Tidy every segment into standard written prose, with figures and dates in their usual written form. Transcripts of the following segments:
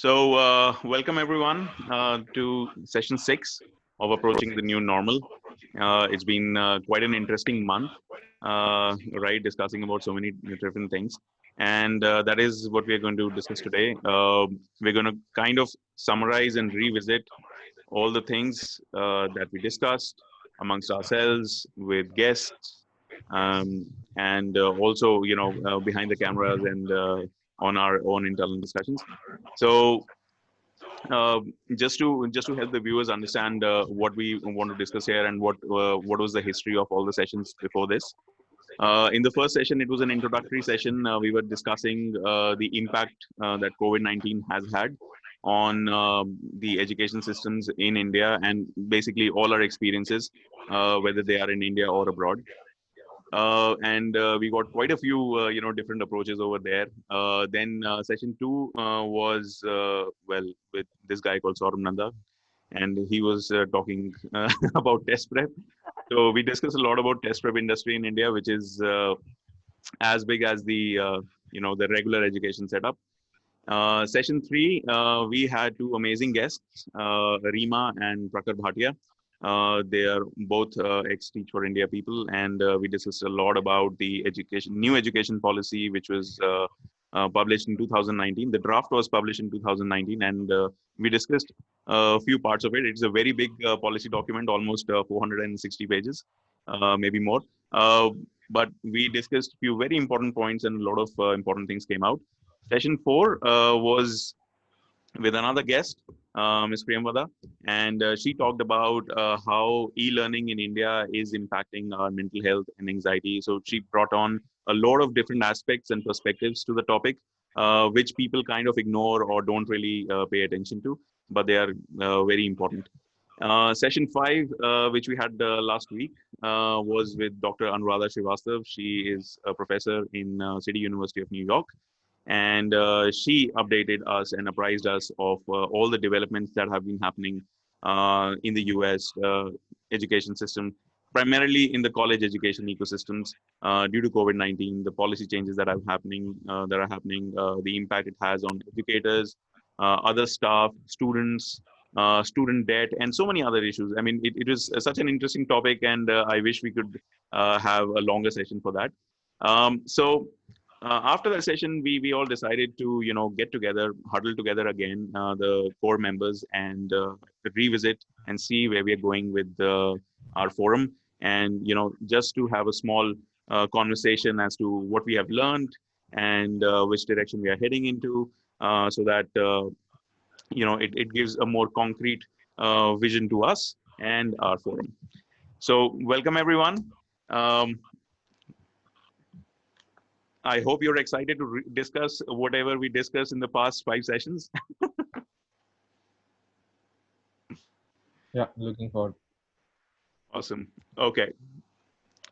Welcome everyone to session 6 of Approaching the New Normal. It's been quite an interesting month, right? Discussing about so many different things. And that is what we're going to discuss today. We're going to kind of summarize and revisit all the things that we discussed amongst ourselves with guests, um, and also, behind the cameras and on our own internal discussions. So uh, just to help the viewers understand what we want to discuss here and what was the history of all the sessions before this. In the first session, it was an introductory session. We were discussing the impact that COVID-19 has had on the education systems in India and basically all our experiences, whether they are in India or abroad. And we got quite a few different approaches over there. Then session two was well, with this guy called Saurabh Nanda, and he was talking about test prep. So we discussed a lot about test prep industry in India, which is as big as the regular education setup. Session three, we had two amazing guests, Rima and Prakar Bhatia. They are both ex-Teach for India people, and we discussed a lot about the new education policy, which was published in 2019. The draft was published in 2019, and we discussed a few parts of it. It's a very big policy document, almost 460 pages, maybe more. But we discussed a few very important points, and a lot of important things came out. Session four was with another guest, Ms. Priyamvada, and she talked about how e-learning in India is impacting our mental health and anxiety. So she brought on a lot of different aspects and perspectives to the topic, which people kind of ignore or don't really pay attention to, but they are very important. Session five, which we had last week, was with Dr. Anuradha Srivastav. She is a professor in City University of New York, and she updated us and apprised us of all the developments that have been happening in the US education system, primarily in the college education ecosystems due to COVID-19, the policy changes that are happening, the impact it has on educators, other staff, students, student debt, and so many other issues. I mean, it was such an interesting topic, and I wish we could have a longer session for that. So after that session, we all decided to get together, huddle together again, the core members, and revisit and see where we are going with our forum, and just to have a small conversation as to what we have learned and which direction we are heading into, so that it gives a more concrete vision to us and our forum. So welcome everyone. Um, I hope you're excited to discuss whatever we discussed in the past 5 sessions. Yeah, looking forward. Awesome. Okay.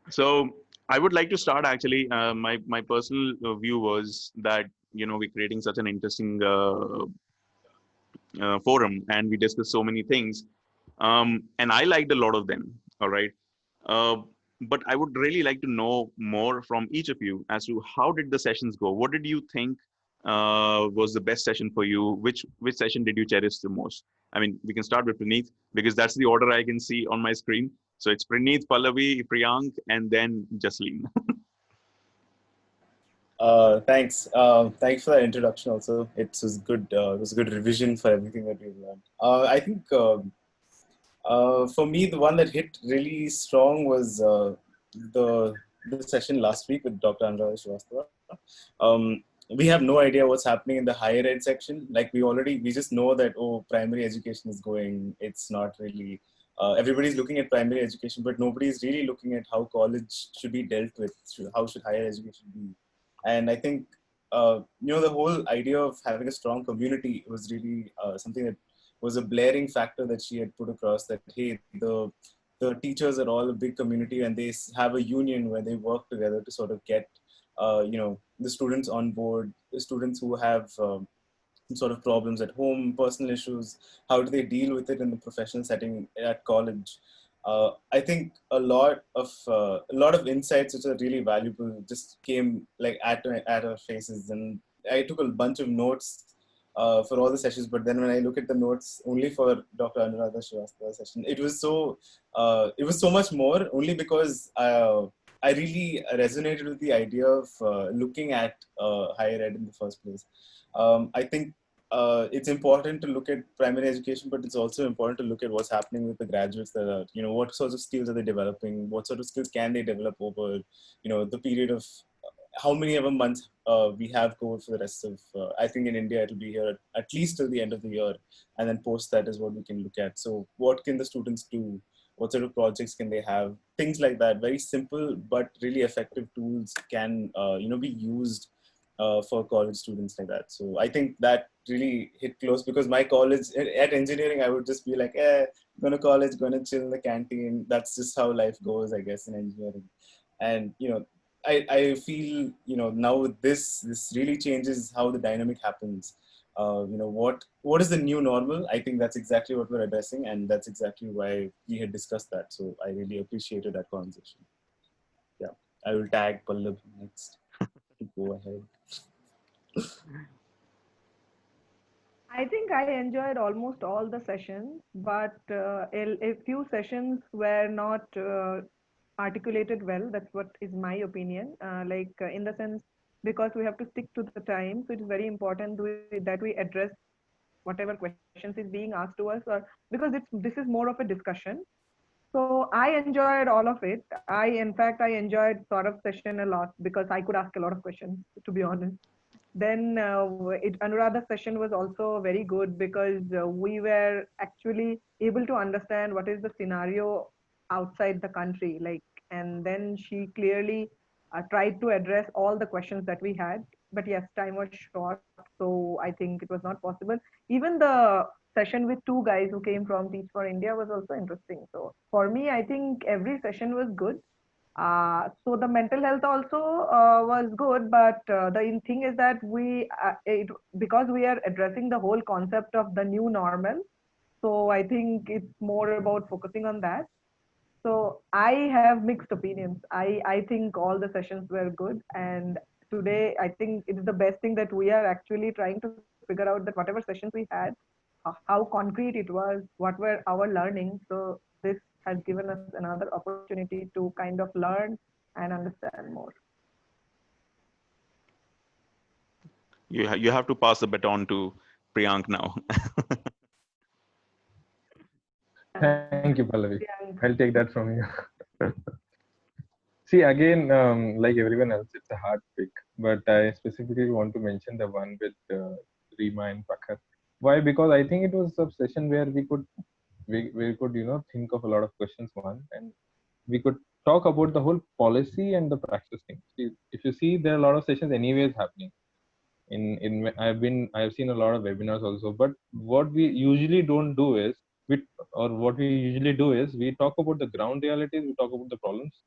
So I would like to start actually. My personal view was that we're creating such an interesting forum, and we discussed so many things, and I liked a lot of them. All right. Uh, but I would really like to know more from each of you as to how did the sessions go? What did you think was the best session for you? Which session did you cherish the most? I mean, we can start with Praneeth because that's the order I can see on my screen. So it's Praneeth, Pallavi, Priyank, and then Jasleen. Thanks. Thanks for that introduction. Also, it was good. It was a good revision for everything that we've learned. I think for me, the one that hit really strong was the session last week with Dr. Anuradha Srivastava. We have no idea what's happening in the higher ed section. Like we just know that primary education is going. It's not really. Everybody's looking at primary education, but nobody's really looking at how college should be dealt with. How should higher education be? And I think, the whole idea of having a strong community was really something that was a blaring factor that she had put across, that, hey, the teachers are all a big community and they have a union where they work together to sort of get, the students on board, the students who have sort of problems at home, personal issues, how do they deal with it in the professional setting at college. I think a lot of insights which are really valuable just came like at our faces, and I took a bunch of notes for all the sessions. But then when I look at the notes only for Dr. Anuradha Srivastava's session, it was so much more, only because I really resonated with the idea of looking at higher ed in the first place. I think it's important to look at primary education, but it's also important to look at what's happening with the graduates that are, what sorts of skills are they developing? What sort of skills can they develop over, the period of how many ever months we have COVID for the rest of, I think in India, it'll be here at least till the end of the year. And then post that is what we can look at. So what can the students do? What sort of projects can they have? Things like that. Very simple, but really effective tools can, be used for college students like that. So I think that really hit close, because my college at engineering, I would just be like, going to college, going to chill in the canteen. That's just how life goes, I guess, in engineering. And, I feel, now with this really changes how the dynamic happens. What is the new normal? I think that's exactly what we're addressing, and that's exactly why we had discussed that. So I really appreciated that conversation. Yeah, I will tag Pallab next to go ahead. I think I enjoyed almost all the sessions, but a few sessions were not articulated well. That's what is my opinion. In the sense, because we have to stick to the time, so it's very important that we address whatever questions is being asked to us, or because this is more of a discussion. So I enjoyed all of it. In fact, I enjoyed sort of session a lot because I could ask a lot of questions, to be honest. Then Anuradha's session was also very good because we were actually able to understand what is the scenario outside the country, and then she clearly tried to address all the questions that we had. But yes, time was short, so I think it was not possible. Even the session with two guys who came from Teach for India was also interesting. So for me, I think every session was good. So the mental health also was good, but thing is that because we are addressing the whole concept of the new normal, so I think it's more about focusing on that. So I have mixed opinions. I think all the sessions were good, and today I think it's the best thing that we are actually trying to figure out that whatever sessions we had, how concrete it was, what were our learnings. So this has given us another opportunity to kind of learn and understand more. You have to pass the baton to Priyank now. Thank you, Pallavi. Yeah. I'll take that from you. See, again, like everyone else, it's a hard pick, but I specifically want to mention the one with Rima and Pakhar. Why? Because I think it was a session where we could think of a lot of questions. One, and we could talk about the whole policy and the practice thing. See, if you see, there are a lot of sessions anyways happening. I've seen a lot of webinars also, but what we usually don't do is what we usually do is we talk about the ground realities, we talk about the problems,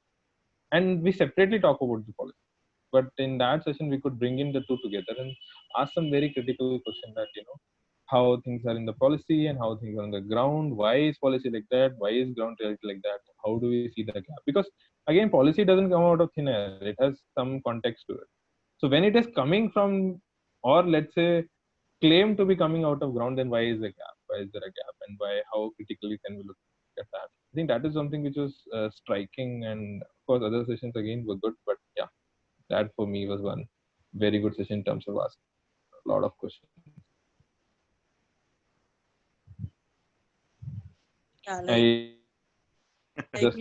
and we separately talk about the policy. But in that session, we could bring in the two together and ask some very critical question that how things are in the policy and how things are on the ground. Why is policy like that? Why is ground reality like that? How do we see the gap? Because again, policy doesn't come out of thin air. It has some context to it. So when it is coming from, or let's say, claim to be coming out of ground, then why is there a gap? Why is there a gap? And why? How critically can we look at that? I think that is something which was striking, and of course, other sessions again were good, but yeah, that for me was one very good session in terms of asking a lot of questions. Yeah, I just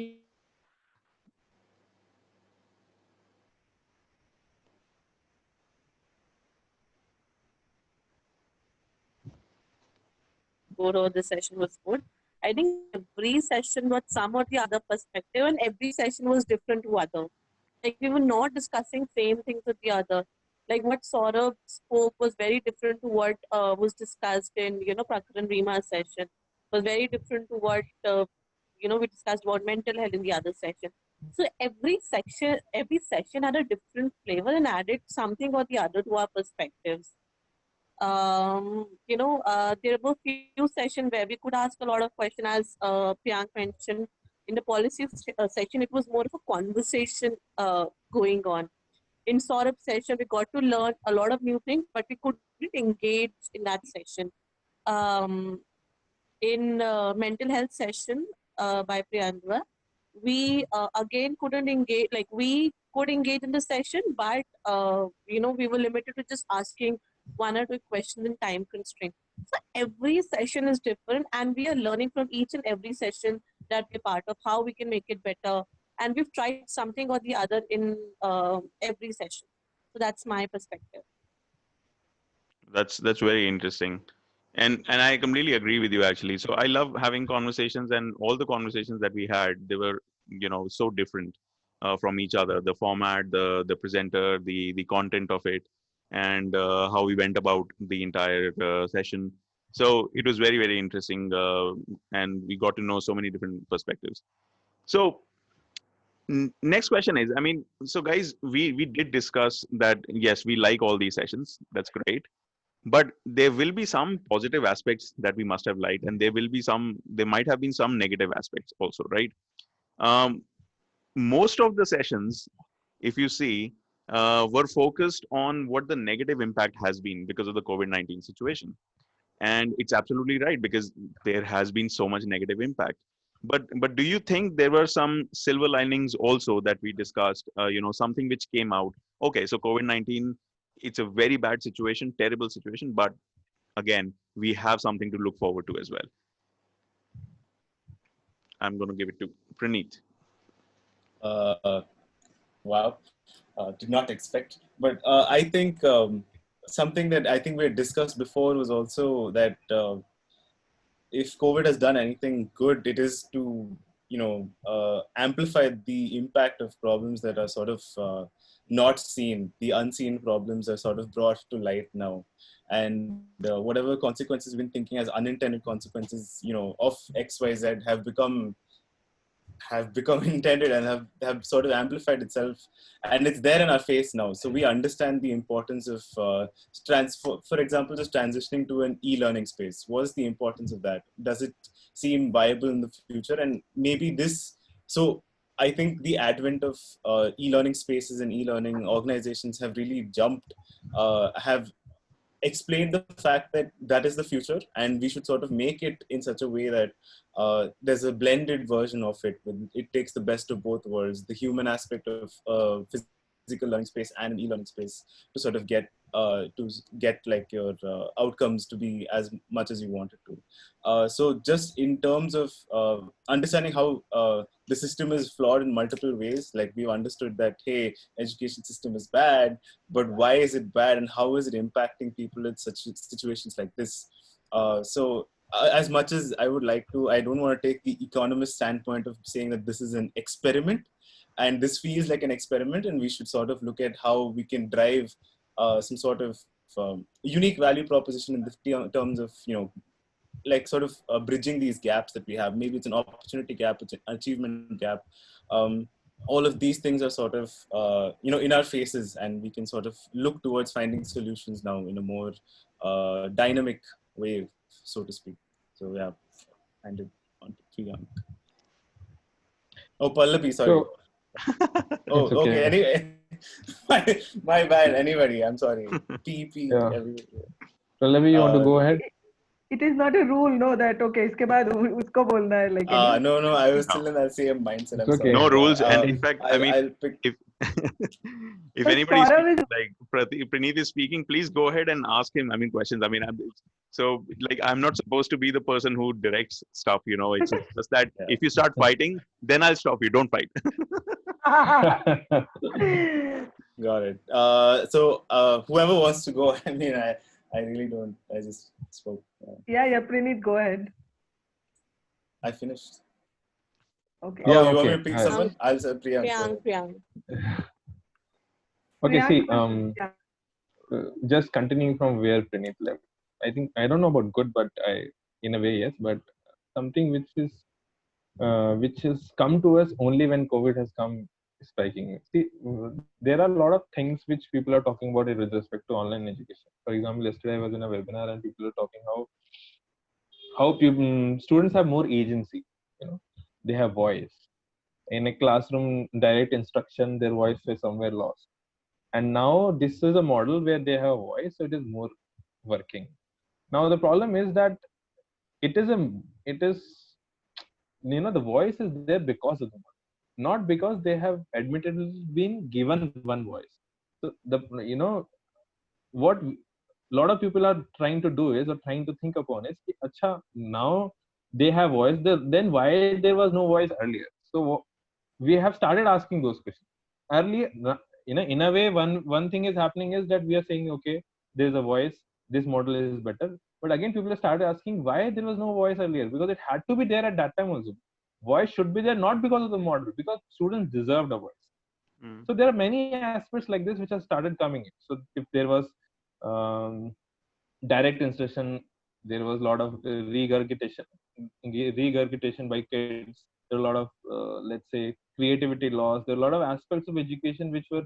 go over the session was good. I think every session was some or the other perspective, and every session was different to other. Like we were not discussing same things with the other. Like what Saurabh spoke was very different to what was discussed in Prakhar and Rima's session. Was very different to what we discussed about mental health in the other session. So every session had a different flavor and added something or the other to our perspectives. There were few sessions where we could ask a lot of questions, as Priyank mentioned. In the policy session, it was more of a conversation going on. in Saurabh's session, we got to learn a lot of new things, but we couldn't engage in that session. Um, in mental health session by Priyandra, we again couldn't engage, like we could engage in the session, but we were limited to just asking one or two questions in time constraint. So every session is different, and we are learning from each and every session that we're part of how we can make it better. And we've tried something or the other in every session. So that's my perspective. That's very interesting, and I completely agree with you actually. So I love having conversations, and all the conversations that we had, they were so different from each other. The format, the presenter, the content of it, and how we went about the entire session. So it was very very interesting, and we got to know so many different perspectives. So next question is, I mean, so guys, we did discuss that yes, we like all these sessions. That's great, but there will be some positive aspects that we must have liked, and there might have been some negative aspects also, right? um, Most of the sessions, if you see, were focused on what the negative impact has been because of the COVID-19 situation. And it's absolutely right, because there has been so much negative impact. But do you think there were some silver linings also that we discussed, something which came out? Okay, so COVID-19, it's a very bad situation, terrible situation, but again, we have something to look forward to as well. I'm going to give it to Praneeth. Uh, wow, did not expect. But I think something that I think we had discussed before was also that if COVID has done anything good, it is to amplify the impact of problems that are sort of not seen. The unseen problems are sort of brought to light now, and whatever consequences we've been thinking as unintended consequences, of X, Y, Z have become intended and have sort of amplified itself, and it's there in our face now. So we understand the importance of for example, just transitioning to an e-learning space. What's the importance of that? Does it seem viable in the future? And maybe this, so I think the advent of e-learning spaces and e-learning organizations have really have explain the fact that that is the future, and we should sort of make it in such a way that there's a blended version of it. It takes the best of both worlds, the human aspect of physical learning space and an e-learning space, to sort of get like your outcomes to be as much as you want it to. So just in terms of understanding how the system is flawed in multiple ways, like we've understood that, hey, education system is bad, but why is it bad, and how is it impacting people in such situations like this? As much as I would like to, I don't want to take the economist standpoint of saying that this is an experiment, and this feels like an experiment, and we should sort of look at how we can drive some sort of unique value proposition in the terms of, like sort of bridging these gaps that we have. Maybe it's an opportunity gap, it's an achievement gap. All of these things are sort of in our faces, and we can sort of look towards finding solutions now in a more dynamic way, so to speak. So yeah, and on to Priyank. Oh, Pallavi, sorry. So Oh, it's okay. okay. Anyway, my bad. Anybody, I'm sorry. P, Yeah. everybody. Pallavi, you want to go ahead? It is not a rule, no, that okay, इसके बाद उसको बोलना है, like any. No, I was No. still in that same mindset. It's I'm okay. sorry. No rules, and Uh, in fact, I mean, I'll pick. if if But anybody is Saurav is like Praneeth is speaking, please go ahead and ask him. I mean, questions. I mean, so like I'm not supposed to be the person who directs stuff. It's just that Yeah. if you start fighting, then I'll stop you. Don't fight. Got it. So whoever wants to go, I mean, I really don't. I just spoke. yeah, Praneeth, go ahead. I finished. Okay. Yeah, You want me okay. to pick someone? I'll say Priyank. Priyank. Okay, see, Priyank, yeah. just continuing from where Praneeth left. I think, I don't know about good, but in a way, yes, but something which has come to us only when COVID has come striking. See, there are a lot of things which people are talking about with respect to online education. For example, yesterday I was in a webinar and people are talking how students have more agency. They have voice. In a classroom, direct instruction, their voice is somewhere lost. And now this is a model where they have a voice, so it is more working. Now the problem is that it is the voice is there because of the model, not because they have admittedly been given one voice. So the what a lot of people are trying to do is, or trying to think upon is कि, अच्छा, now they have voice, then why there was no voice earlier? So we have started asking those questions earlier. In a way, one thing is happening is that we are saying, okay, there's a voice, this model is better. But again, people have started asking why there was no voice earlier, because it had to be there at that time also. Voice should be there not because of the model, because students deserved a voice. Mm. So there are many aspects like this which have started coming in. So if there was um, direct instruction, there was a lot of regurgitation by kids. There are a lot of let's say creativity loss. There are a lot of aspects of education which were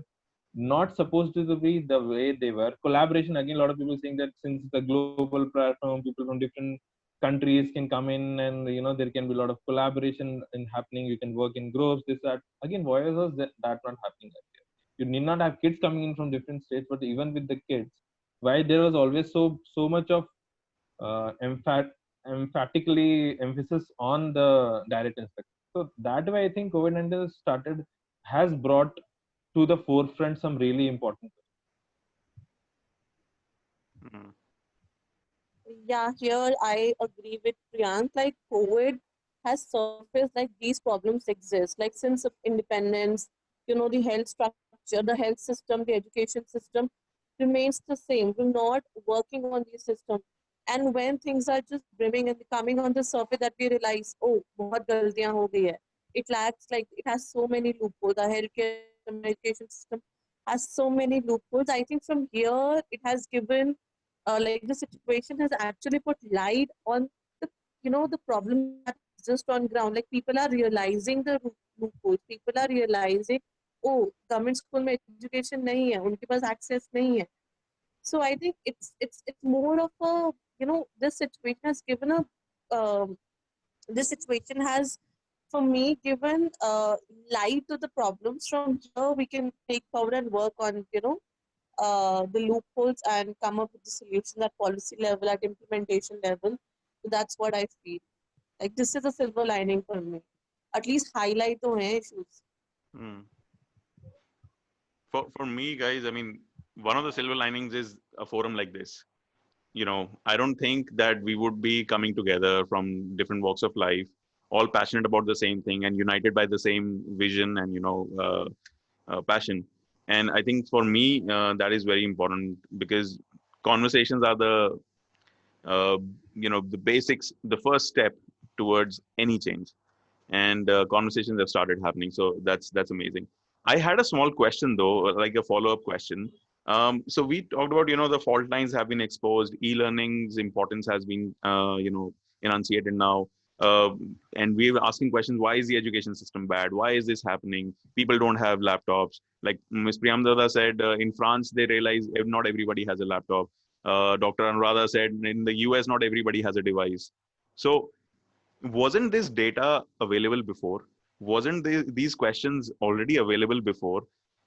not supposed to be the way they were. Collaboration, again, a lot of people saying that since the global platform, people from different countries can come in, and there can be a lot of collaboration in happening. You can work in groups, this, that. Again, why was that not happening earlier? You need not have kids coming in from different states, but even with the kids, why there was always so much of emphatically emphasis on the direct instruction? So that way, I think COVID-19 has brought to the forefront some really important. Mm. Yeah, here I agree with Priyank. Like COVID has surfaced like these problems exist. Like since of independence, the health structure, the health system, the education system remains the same. We're not working on the system. And when things are just brimming and coming on the surface, that we realize, oh, बहुत गलतियां हो गई है. It lacks, like it has so many loopholes. The healthcare system, education system has so many loopholes. I think from here it has given like the situation has actually put light on the the problems that exist on ground. Like people are realizing the loopholes. People are realizing, oh, government school में education नहीं है, उनके पास access नहीं है. So I think it's more of a this situation has given a this situation has for me given light to the problems. From here we can take forward and work on the loopholes and come up with the solution at policy level, at implementation level. So that's what I feel. Like this is a silver lining for me. At least highlight to hai issues. Mm. For me, guys, I mean, one of the silver linings is a forum like this. I don't think that we would be coming together from different walks of life, all passionate about the same thing and united by the same vision and passion. And I think for me, that is very important, because conversations are uh, the basics, the first step towards any change. And conversations have started happening, so that's amazing. I had a small question though, like a follow-up question. So we talked about the fault lines have been exposed, e-learning's importance has been enunciated now, uh, and we were asking questions: why is the education system bad? Why is this happening? People don't have laptops. Like Ms. Priyamdada said, in France they realize not everybody has a laptop. Dr. Anuradha said in the US not everybody has a device. So wasn't this data available before? Wasn't these questions already available before?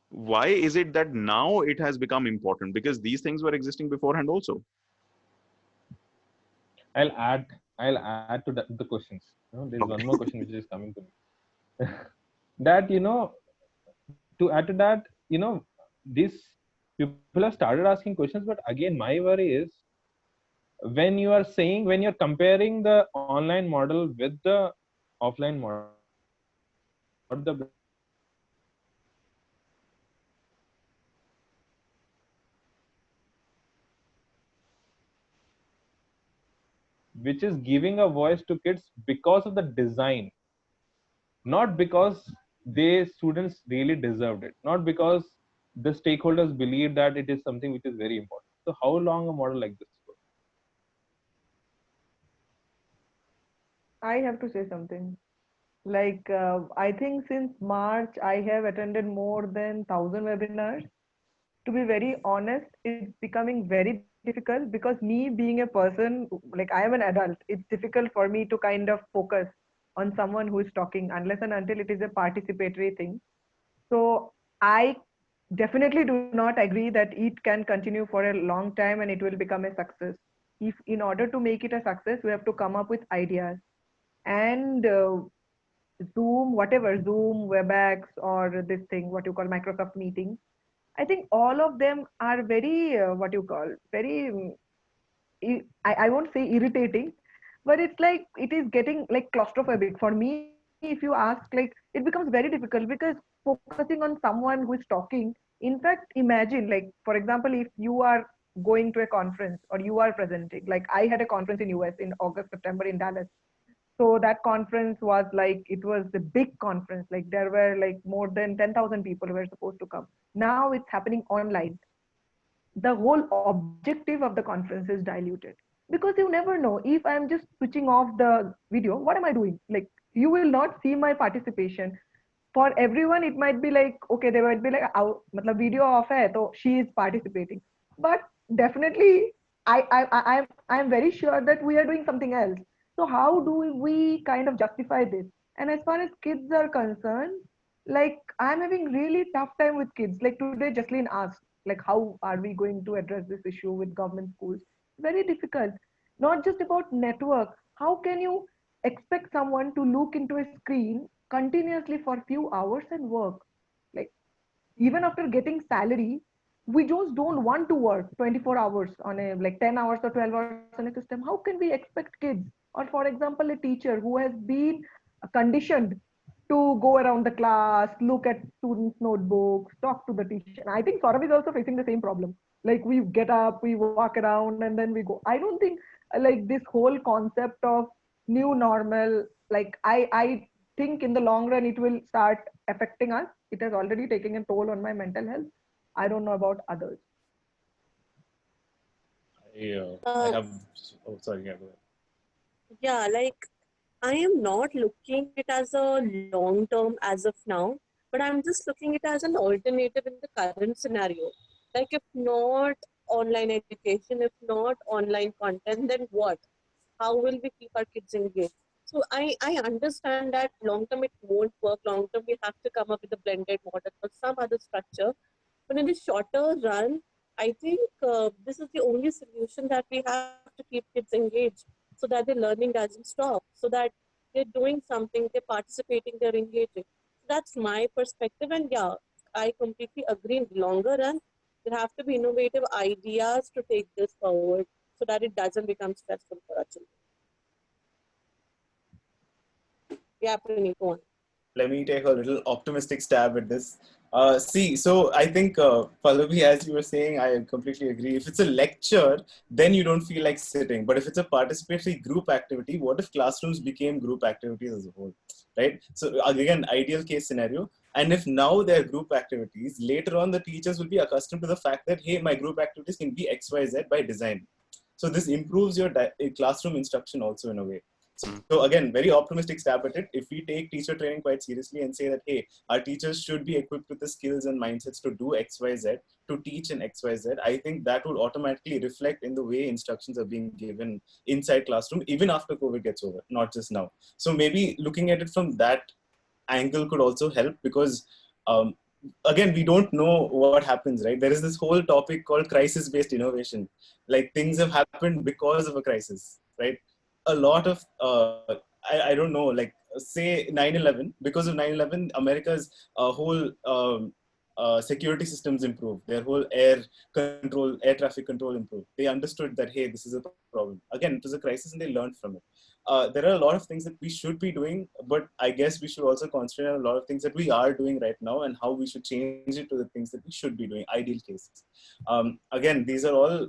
Why is it that now it has become important? Because these things were existing beforehand also. I'll add I'll add to the questions. There's one more Okay. question which is coming to me. That to add to that, these people have started asking questions, but again, my worry is when you're comparing the online model with the offline model, what the best is, which is giving a voice to kids because of the design, not because they students really deserved it, not because the stakeholders believe that it is something which is very important. So how long a model like this for? I have to say something. Like, I think since March, I have attended more than 1,000 webinars. To be very honest, it's becoming very difficult because me being a person, like I am an adult, it's difficult for me to kind of focus on someone who is talking unless and until it is a participatory thing. So I definitely do not agree that it can continue for a long time and it will become a success. If in order to make it a success, we have to come up with ideas. And Zoom, whatever, Zoom, WebEx, or this thing, what you call Microsoft Meetings, I think all of them are very, what you call, very, I won't say irritating, but it's like it is getting like claustrophobic. For me, if you ask, like, it becomes very difficult because focusing on someone who is talking, in fact, imagine, like, for example, if you are going to a conference or you are presenting, like I had a conference in US in August, September in Dallas. So that conference was like, it was the big conference. Like there were like more than 10,000 people who were supposed to come. Now it's happening online. The whole objective of the conference is diluted because you never know. If I'm just switching off the video, what am I doing? Like you will not see my participation. For everyone it might be like, okay, they might be like, matlab video off hai to she is participating, but definitely I am very sure that we are doing something else. So how do we kind of justify this? And as far as kids are concerned, like I'm having really tough time with kids. Like today Jaslyn asked, like how are we going to address this issue with government schools? Very difficult. Not just about network. How can you expect someone to look into a screen continuously for few hours and work? Like even after getting salary, we just don't want to work 24 hours on a, like 10 hours or 12 hours on a system. How can we expect kids, or for example a teacher who has been conditioned to go around the class, look at students notebooks, talk to the teacher? And I think Saurabh is also facing the same problem. Like we get up, we walk around, and then we go. I don't think like this whole concept of new normal, like I think in the long run it will start affecting us. It has already taken a toll on my mental health. I don't know about others. I Uh, have. Oh, sorry. Yeah, go ahead. yeah, like I am not looking it as a long term as of now, but I'm just looking it as an alternative in the current scenario. Like if not online education, if not online content, then what? How will we keep our kids engaged? So I understand that long term it won't work. Long term we have to come up with a blended model or some other structure. But in the shorter run, I think this is the only solution that we have to keep kids engaged so that their learning doesn't stop, so that they're doing something, they're participating, they're engaging. So that's my perspective. And yeah, I completely agree. In the longer run, there have to be innovative ideas to take this forward so that it doesn't become stressful for our children. Yeah, Praneet, go on. Let me take a little optimistic stab at this. See, so I think, Pallavi, as you were saying, I completely agree. If it's a lecture, then you don't feel like sitting. But if it's a participatory group activity, what if classrooms became group activities as a whole, right? So again, ideal case scenario. And if now they're group activities, later on the teachers will be accustomed to the fact that, hey, my group activities can be X, Y, Z by design. So this improves your classroom instruction also in a way. So again, very optimistic stab at it. If we take teacher training quite seriously and say that, hey, our teachers should be equipped with the skills and mindsets to do X, Y, Z, to teach in X, Y, Z, I think that would automatically reflect in the way instructions are being given inside classroom, even after COVID gets over, not just now. So maybe looking at it from that angle could also help because, again, we don't know what happens, right? There is this whole topic called crisis-based innovation. Like things have happened because of a crisis, right? A lot of I don't know, like say 9/11. Because of 9/11, America's whole security systems improved. Their whole air traffic control improved. They understood that, hey, this is a problem. Again, it was a crisis, and they learned from it. There are a lot of things that we should be doing, but I guess we should also concentrate on a lot of things that we are doing right now and how we should change it to the things that we should be doing, ideal cases. Again, these are all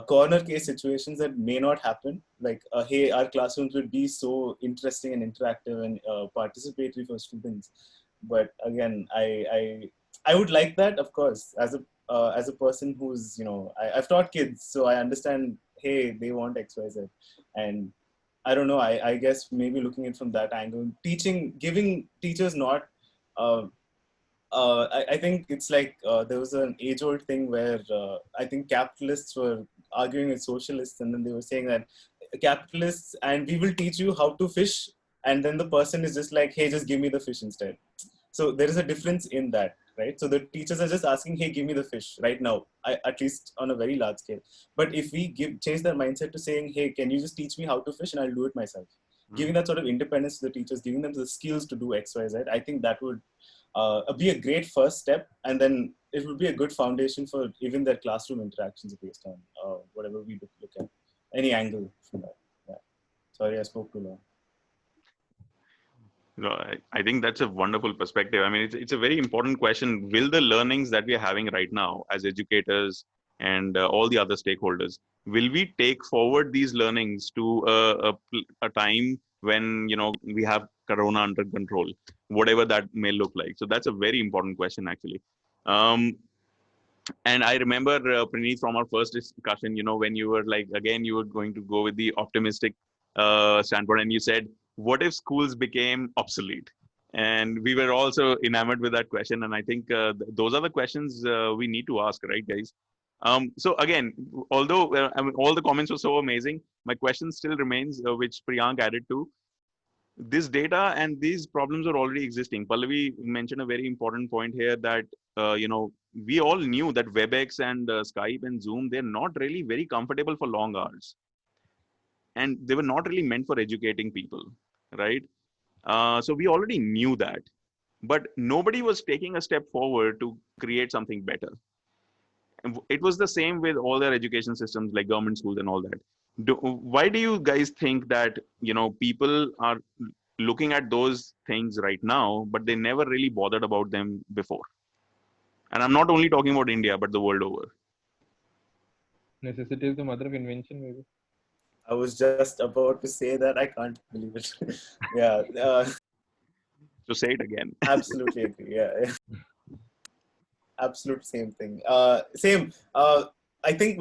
corner case situations that may not happen. Like, hey, our classrooms would be so interesting and interactive and participatory for students. But again, I would like that, of course, as a person who's, I've taught kids, so I understand, hey, they want X, Y, Z. And I don't know, I guess maybe looking at it from that angle, giving teachers not, I think it's like there was an age-old thing where I think capitalists were arguing with socialists, and then they were saying that capitalists, and we will teach you how to fish, and then the person is just like, hey, just give me the fish instead. So there is a difference in that. right? So the teachers are just asking, hey, give me the fish right now, at least on a very large scale. But if we change their mindset to saying, hey, can you just teach me how to fish and I'll do it myself? Giving that sort of independence to the teachers, giving them the skills to do X, Y, Z, I think that would be a great first step. And then it would be a good foundation for even their classroom interactions based on whatever we look at, any angle from that. Yeah. Sorry, I spoke too long. No, I think that's a wonderful perspective. I mean, it's a very important question. Will the learnings that we are having right now as educators and all the other stakeholders, will we take forward these learnings to a time when, we have Corona under control, whatever that may look like? So that's a very important question, actually. Um, and I remember, Praneeth, from our first discussion, when you were like, again, you were going to go with the optimistic standpoint, and you said, what if schools became obsolete? And we were also enamored with that question. And I think those are the questions we need to ask, right, guys? So again, although I mean, all the comments were so amazing, my question still remains, which Priyank added to. This data and these problems are already existing. Pallavi mentioned a very important point here that, we all knew that WebEx and Skype and Zoom, they're not really very comfortable for long hours. And they were not really meant for educating people, right? So we already knew that. But nobody was taking a step forward to create something better. And it was the same with all their education systems, like government schools and all that. Why do you guys think that, people are looking at those things right now, but they never really bothered about them before? And I'm not only talking about India, but the world over. Necessity is the mother of invention, maybe. I was just about to say that. I can't believe it. Yeah, So say it again. absolutely agree. Yeah, absolute same thing. Same. I think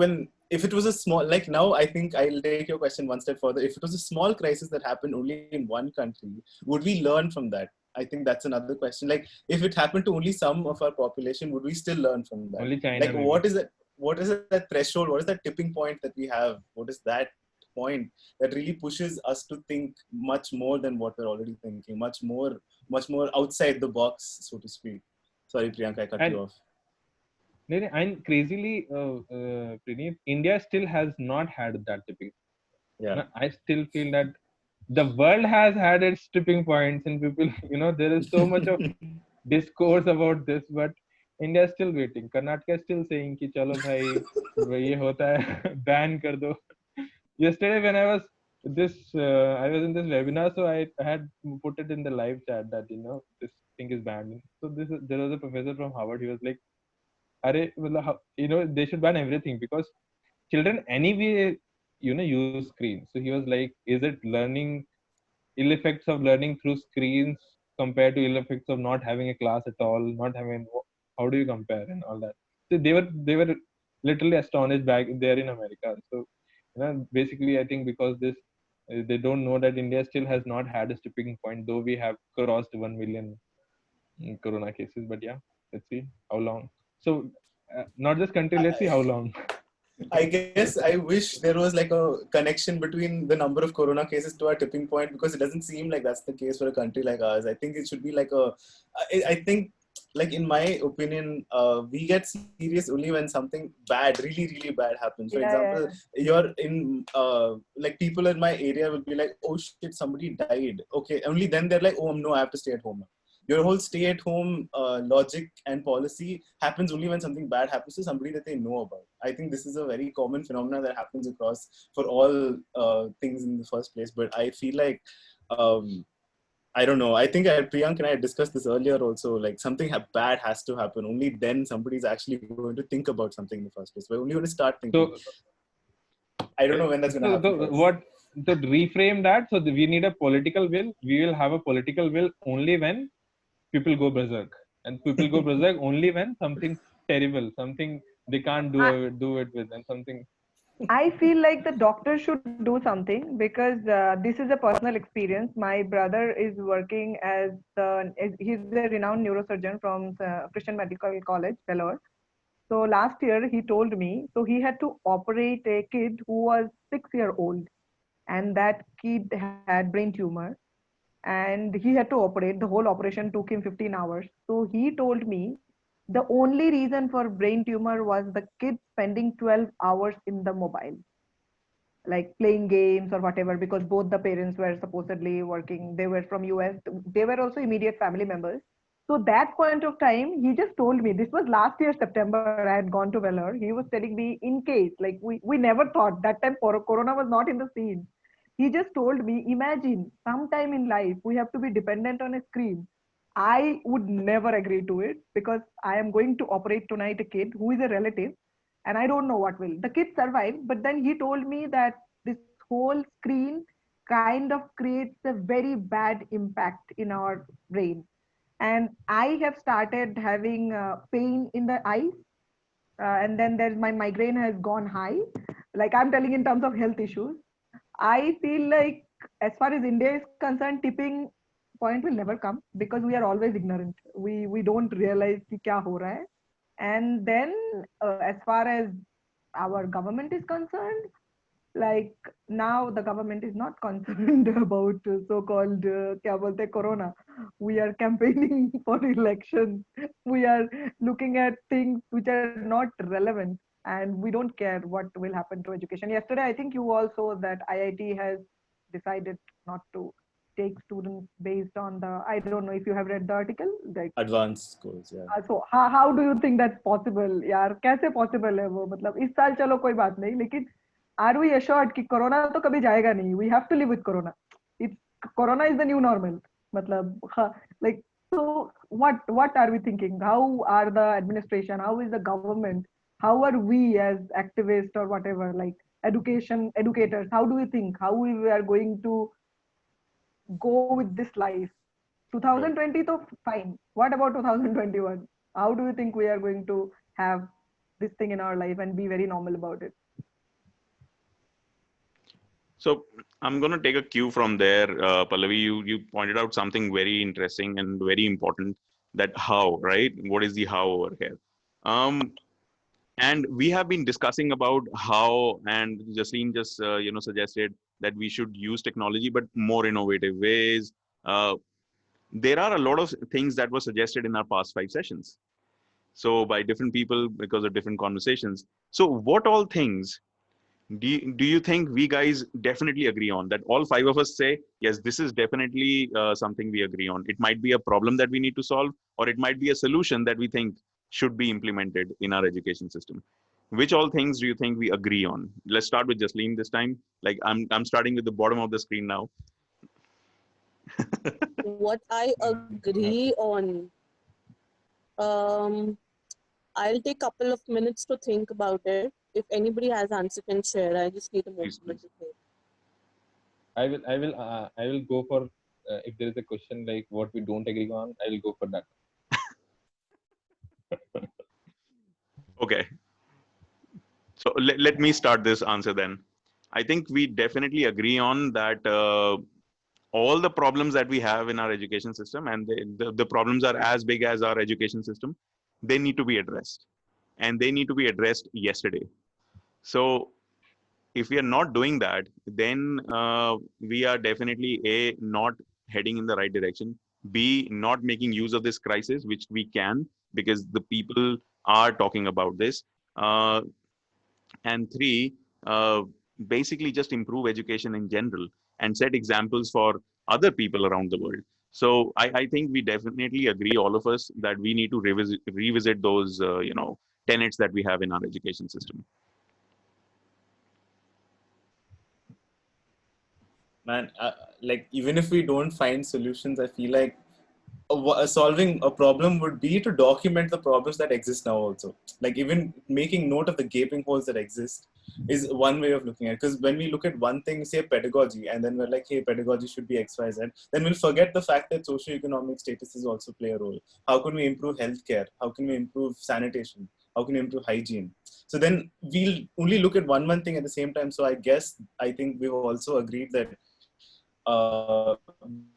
if it was a small, like now, I think I'll take your question one step further. If it was a small crisis that happened only in one country, would we learn from that? I think that's another question. Like, if it happened to only some of our population, would we still learn from that? Only China, Like, maybe. what is that? What is that threshold? What is that tipping point that we have? What is that point that really pushes us to think much more than what we're already thinking? Much more outside the box, so to speak. Sorry, Priyanka, I cut And you off. and crazily, Praneeth, India still has not had that tipping. Yeah. I still feel that the world has had its tipping points, and people, there is so much of discourse about this, but India is still waiting. Karnataka is still saying कि चलो भाई ये होता है ban कर दो. Yesterday when I was in this webinar, so I had put it in the live chat that this thing is banned. So there was a professor from Harvard. He was like, "Arey, मतलब they should ban everything because children anyway use screens." So he was like, "Is it learning ill effects of learning through screens compared to ill effects of not having a class at all, not having how do you compare and all that?" So they were literally astonished back there in America. So basically I think because this they don't know that India still has not had a tipping point, though we have crossed 1 million corona cases. But yeah, let's see how long. So not this country, let's see how long. I guess I wish there was like a connection between the number of corona cases to our tipping point, because it doesn't seem like that's the case for a country like ours. I think it should be like I think, like in my opinion, we get serious only when something bad, really, really bad happens. For example, you're in, like people in my area will be like, oh shit, somebody died. Okay, only then they're like, oh no, I have to stay at home now. Your whole stay-at-home logic and policy happens only when something bad happens to somebody that they know about. I think this is a very common phenomenon that happens across for all things in the first place. But I feel like, I don't know. I think Priyank and I discussed this earlier also. Like something bad has to happen. Only then somebody's actually going to think about something in the first place. We're only going to start thinking. So I don't know when that's going to happen. To reframe that, so we need a political will. We will have a political will only when people go berserk, and people go berserk only when something terrible, something they can't do it with, and something. I feel like the doctor should do something, because this is a personal experience. My brother is working he's a renowned neurosurgeon from Christian Medical College, Vellore. So last year he told me, so he had to operate a kid who was 6 year old, and that kid had brain tumor, and he had to operate. The whole operation took him 15 hours. So he told me The only reason for brain tumor was the kid spending 12 hours in the mobile, like playing games or whatever, because both the parents were supposedly working. They were from US. They were also immediate family members. So that point of time, he just told me, this was last year, September, I had gone to Vellore. He was telling me, in case, like we never thought that time Corona was not in the scene. He just told me, imagine sometime in life we have to be dependent on a screen. I would never agree to it because I am going to operate tonight a kid who is a relative and I don't know what will. The kid survived, but then he told me that this whole screen kind of creates a very bad impact in our brain. And I have started having pain in the eyes, and then there's my migraine has gone high. Like I'm telling in terms of health issues, I feel like as far as India is concerned, tipping point will never come because we are always ignorant. We don't realize कि क्या हो रहा है. And then as far as our government is concerned, like now the government is not concerned about so-called क्या बोलते हैं, corona. We are campaigning for elections. We are looking at things which are not relevant, and we don't care what will happen to education. Yesterday I think you all saw that IIT has decided not to take students based on the, I don't know if you have read the article, like Advanced scores, yeah. so how do you think that's possible? यार कैसे possible है वो, मतलब इस साल चलो कोई बात नहीं, लेकिन are we assured कि कोरोना तो कभी जाएगा नहीं? We have to live with corona. It's corona is the new normal. मतलब like, so what are we thinking? How are the administration? How is the government? How are we as activists or whatever, like educators? How do we think? How we are going to go with this life? 2020 तो fine. What about 2021? How do you think we are going to have this thing in our life and be very normal about it? So I'm going to take a cue from there, Pallavi. You pointed out something very interesting and very important. That how, right? What is the how over here? And we have been discussing about how, and Jasleen just suggested that we should use technology, but more innovative ways. There are a lot of things that were suggested in our past 5 sessions. So by different people because of different conversations. So what all things do you think we guys definitely agree on, that all 5 of us say, yes, this is definitely something we agree on? It might be a problem that we need to solve, or it might be a solution that we think should be implemented in our education system. Which all things do you think we agree on? Let's start with Jasleen this time. Like I'm starting with the bottom of the screen now. What I agree on. I'll take a couple of minutes to think about it. If anybody has answer, can share. I just need a moment Please. to think. I will go for if there is a question like what we don't agree on, I will go for that. Okay. So let me start this answer then. I think we definitely agree on that all the problems that we have in our education system, and the problems are as big as our education system, they need to be addressed. And they need to be addressed yesterday. So if we are not doing that, then we are definitely A, not heading in the right direction, B, not making use of this crisis, which we can, because the people are talking about this. And three, basically just improve education in general and set examples for other people around the world. So I think we definitely agree, all of us, that we need to revisit those tenets that we have in our education system. Man, like even if we don't find solutions, I feel like solving a problem would be to document the problems that exist now also. Like even making note of the gaping holes that exist is one way of looking at it. Because when we look at one thing, say pedagogy, and then we're like, hey, pedagogy should be X, Y, Z, then we'll forget the fact that socioeconomic statuses also play a role. How can we improve healthcare? How can we improve sanitation? How can we improve hygiene? So then we'll only look at one thing at the same time. So I think we've also agreed that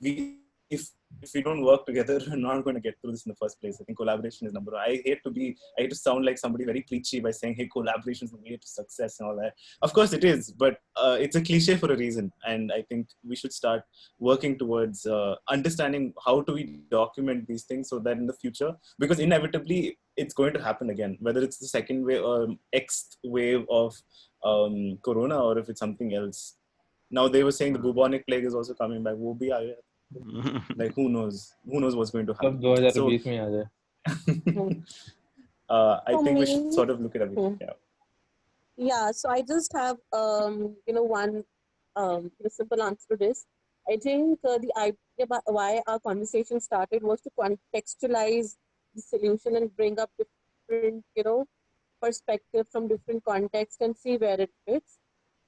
we if we don't work together, we're not going to get through this in the first place. I think collaboration is number one. I hate to sound like somebody very preachy by saying, hey, collaboration is the way to success and all that. Of course it is, but it's a cliche for a reason. And I think we should start working towards understanding how do we document these things so that in the future, because inevitably it's going to happen again, whether it's the second wave or X wave of Corona, or if it's something else. Now they were saying the bubonic plague is also coming back. Wo bhi aaya. Like who knows what's going to सब happen. 2020 में आ जाए. I For think we should me, sort of look at everything. yeah, so I just have one simple answer to this. I think the idea about why our conversation started was to contextualize the solution and bring up different perspective from different contexts and see where it fits.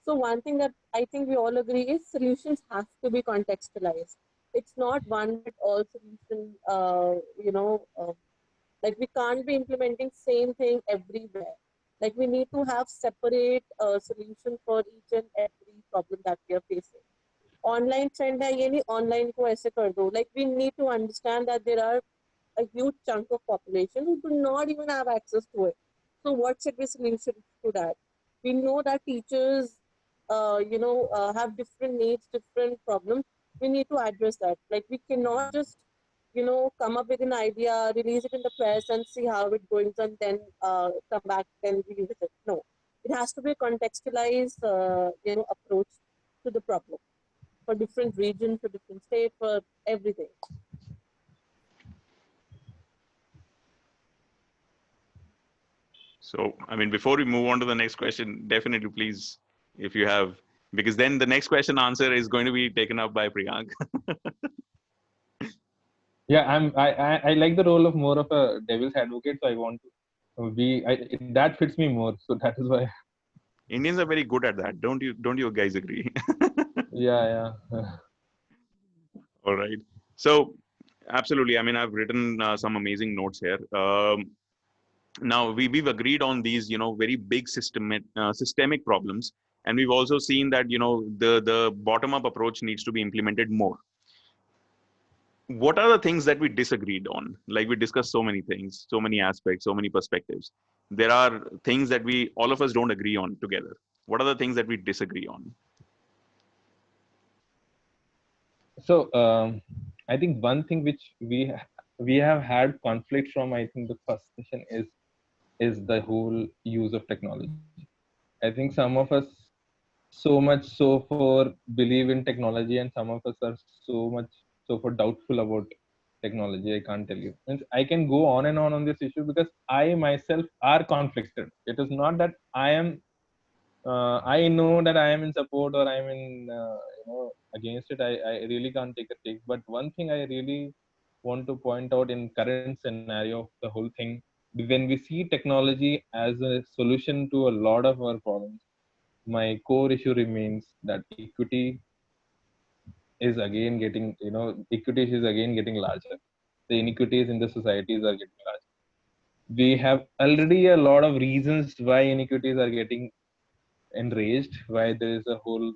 So one thing that I think we all agree is solutions have to be contextualized. It's not one fit all solution. Like we can't be implementing same thing everywhere. Like we need to have separate solution for each and every problem that we are facing. Online trend है ये नहीं online को ऐसे कर दो. Like we need to understand that there are a huge chunk of population who do not even have access to it. So what should be solution to that? We know that teachers, have different needs, different problems. We need to address that. Like we cannot just, come up with an idea, release it in the press, and see how it goes, and then come back and revisit it. No, it has to be a contextualized, approach to the problem for different regions, for different states, for everything. So, I mean, before we move on to the next question, definitely please, if you have, because then the next question answer is going to be taken up by Priyank. Yeah, I like the role of more of a devil's advocate, so I want to that fits me more. So that is why. Indians are very good at that. Don't you guys agree? Yeah. All right. So, absolutely. I mean, I've written some amazing notes here. Now we've agreed on these, very big systemic problems, and we've also seen that the bottom up approach needs to be implemented more. What are the things that we disagreed on? Like we discussed so many things, so many aspects, so many perspectives. There are things that all of us don't agree on together. What are the things that we disagree on? So I think one thing which we have had conflict from, I think the first session is the whole use of technology. I think some of us so much so for believe in technology, and some of us are so much so for doubtful about technology. I can't tell you. Means I can go on this issue because I myself are conflicted. It is not that I know that I am in support or I am in against it. I really can't take a take. But one thing I really want to point out in current scenario of the whole thing, when we see technology as a solution to a lot of our problems, my core issue remains that equity is again getting equity is again getting larger. The inequities in the societies are getting larger. We have already a lot of reasons why inequities are getting enraged, why there is a whole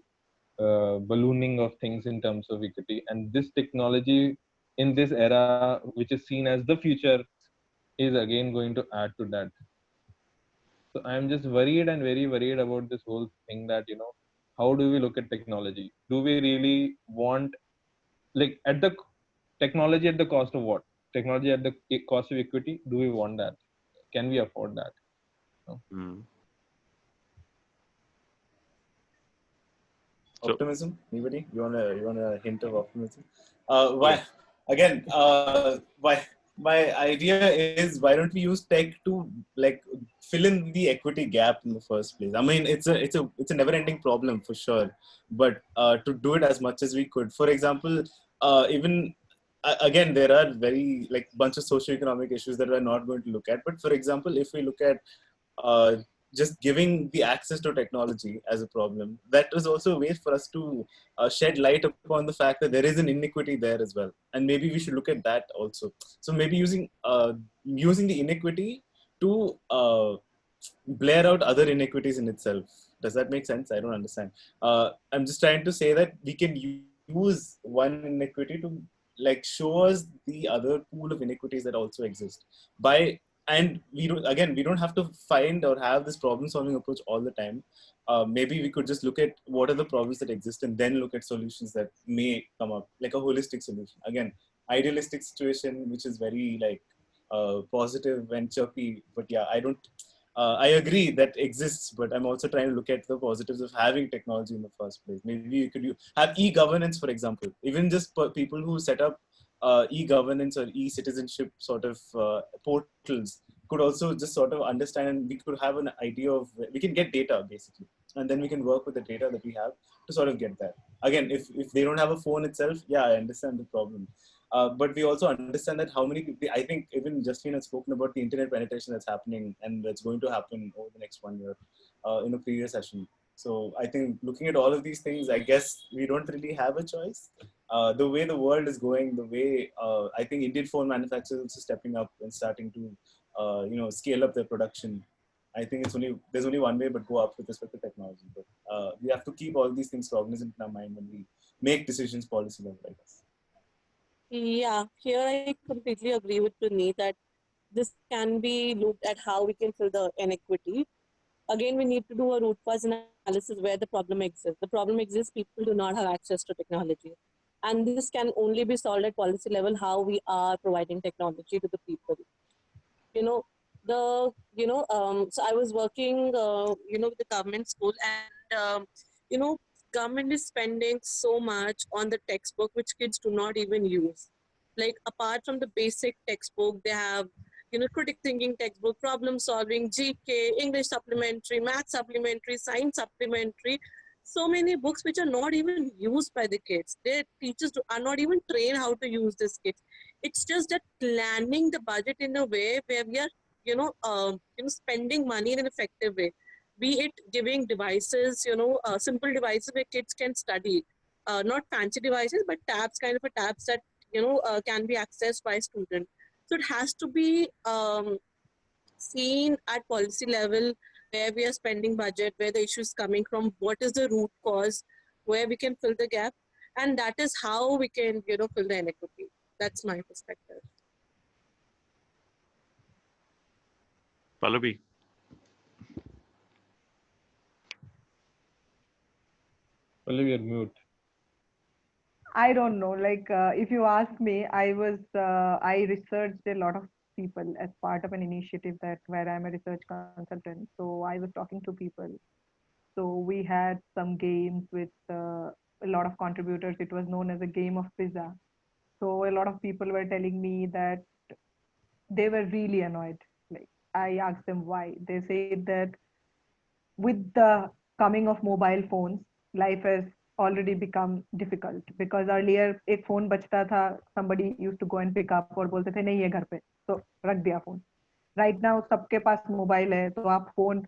ballooning of things in terms of equity, and this technology in this era which is seen as the future is again going to add to that. So I'm just worried and very worried about this whole thing that how do we look at technology? Do we really want, like, at the technology at the cost of what? Technology at the cost of equity? Do we want that? Can we afford that? No. Optimism? Anybody? You want a hint of optimism? Why? Again, why? My idea is, why don't we use tech to like fill in the equity gap in the first place? I mean, it's a never-ending problem for sure, but to do it as much as we could. For example, even again, there are very like bunch of socioeconomic issues that we're not going to look at. But for example, if we look at uh, just giving the access to technology as a problem, that is also a way for us to shed light upon the fact that there is an inequity there as well, and maybe we should look at that also. So maybe using the inequity to blare out other inequities in itself. Does that make sense? I don't understand. I'm just trying to say that we can use one inequity to like show us the other pool of inequities that also exist. By and we don't have to find or have this problem solving approach all the time. Maybe we could just look at what are the problems that exist and then look at solutions that may come up, like a holistic solution. Again, idealistic situation, which is very like positive and chirpy, but yeah, I agree that exists, but I'm also trying to look at the positives of having technology in the first place. Maybe you could have e-governance, for example. Even just people who set up e-governance or e-citizenship sort of portals could also just sort of understand, and we could have an idea of, we can get data basically, and then we can work with the data that we have to sort of get that. Again, if they don't have a phone itself, yeah, I understand the problem. But we also understand that how many people, I think even Justine has spoken about the internet penetration that's happening and that's going to happen over the next 1 year in a previous session. So I think looking at all of these things, I guess we don't really have a choice. The way the world is going, the way I think Indian phone manufacturers are stepping up and starting to scale up their production. I think there's only one way but go up with respect to technology. But we have to keep all these things cognizant in our mind when we make decisions policy level, I guess. Yeah, here I completely agree with Puneet that this can be looked at how we can fill the inequity. Again, we need to do a root cause analysis where the problem exists. The problem exists, people do not have access to technology. And this can only be solved at policy level, how we are providing technology to the people. You know, so I was working, with the government school, and, you know, government is spending so much on the textbook, which kids do not even use. Like, apart from the basic textbook, they have, critic thinking textbook, problem solving, GK, English supplementary, math supplementary, science supplementary. So many books which are not even used by the kids. Their teachers are not even trained how to use these kids. It's just that planning the budget in a way where we are, spending money in an effective way. Be it giving devices, simple devices where kids can study, not fancy devices, but tabs, kind of a tabs that can be accessed by student. So it has to be seen at policy level where we are spending budget, where the issue is coming from, what is the root cause, where we can fill the gap, and that is how we can fill the inequity. That's my perspective. Pallavi. Well, we are mute. I don't know. Like, if you ask me, I researched a lot of people as part of an initiative that where I'm a research consultant. So I was talking to people. So we had some games with a lot of contributors. It was known as a game of pizza. So a lot of people were telling me that they were really annoyed. Like, I asked them why. They said that with the coming of mobile phones, life has already become difficult because earlier एक phone बचता था, somebody used to go and pick up और बोलते थे नहीं है घर पे, तो रख दिया phone. Right now सबके पास mobile है, तो आप phone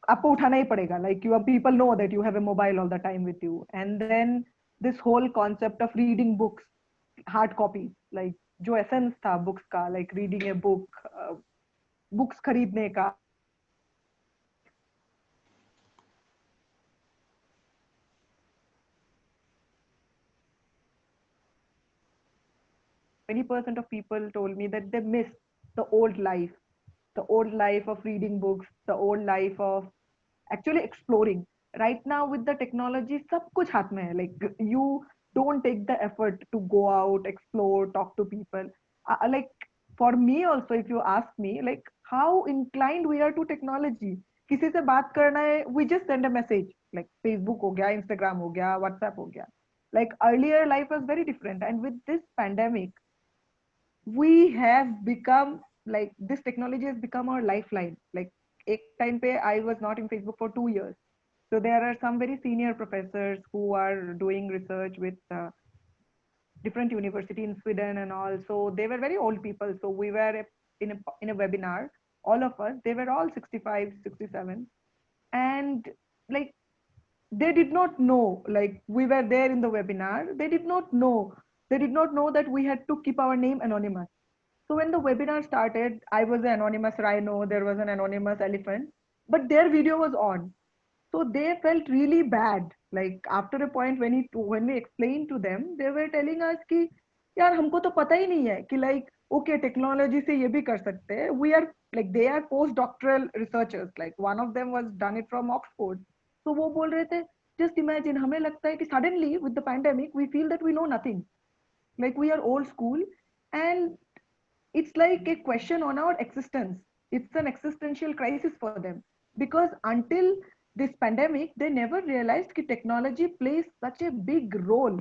आपको उठाना ही पड़ेगा. Like, you people know that you have a mobile all the time with you. And then this whole concept of reading books, hard copies, like जो essence था books का, like reading a book, books खरीदने का, many percent of people told me that they miss the old life of reading books, the old life of actually exploring. Right now with the technology, सब कुछ हाथ में है. Like, you don't take the effort to go out, explore, talk to people. Like, for me also, if you ask me, like how inclined we are to technology. किसी से बात करना है, we just send a message. Like Facebook हो गया, Instagram हो गया, WhatsApp हो गया. Like earlier life was very different, and with this pandemic, we have become like this technology has become our lifeline. Like एक time पे I was not in Facebook for 2 years. So there are some very senior professors who are doing research with different university in Sweden and all. So they were very old people. So we were in a webinar, all of us, they were all 65, 67. And like they did not know, like we were there in the webinar, they did not know that we had to keep our name anonymous. So when the webinar started, I was an anonymous rhino, there was an anonymous elephant, but their video was on. So they felt really bad. Like after a point when we explained to them, they were telling us ki यार हमको तो पता ही नहीं है कि like okay technology से ये भी कर सकते हैं. We are like they are post doctoral researchers, like one of them was done it from Oxford. तो वो बोल रहे थे जस्ट इमेजिन, हमें लगता है कि suddenly with the pandemic we feel that we know nothing, like we are old school, and it's like a question on our existence. It's an existential crisis for them, because until this pandemic they never realized that technology plays such a big role,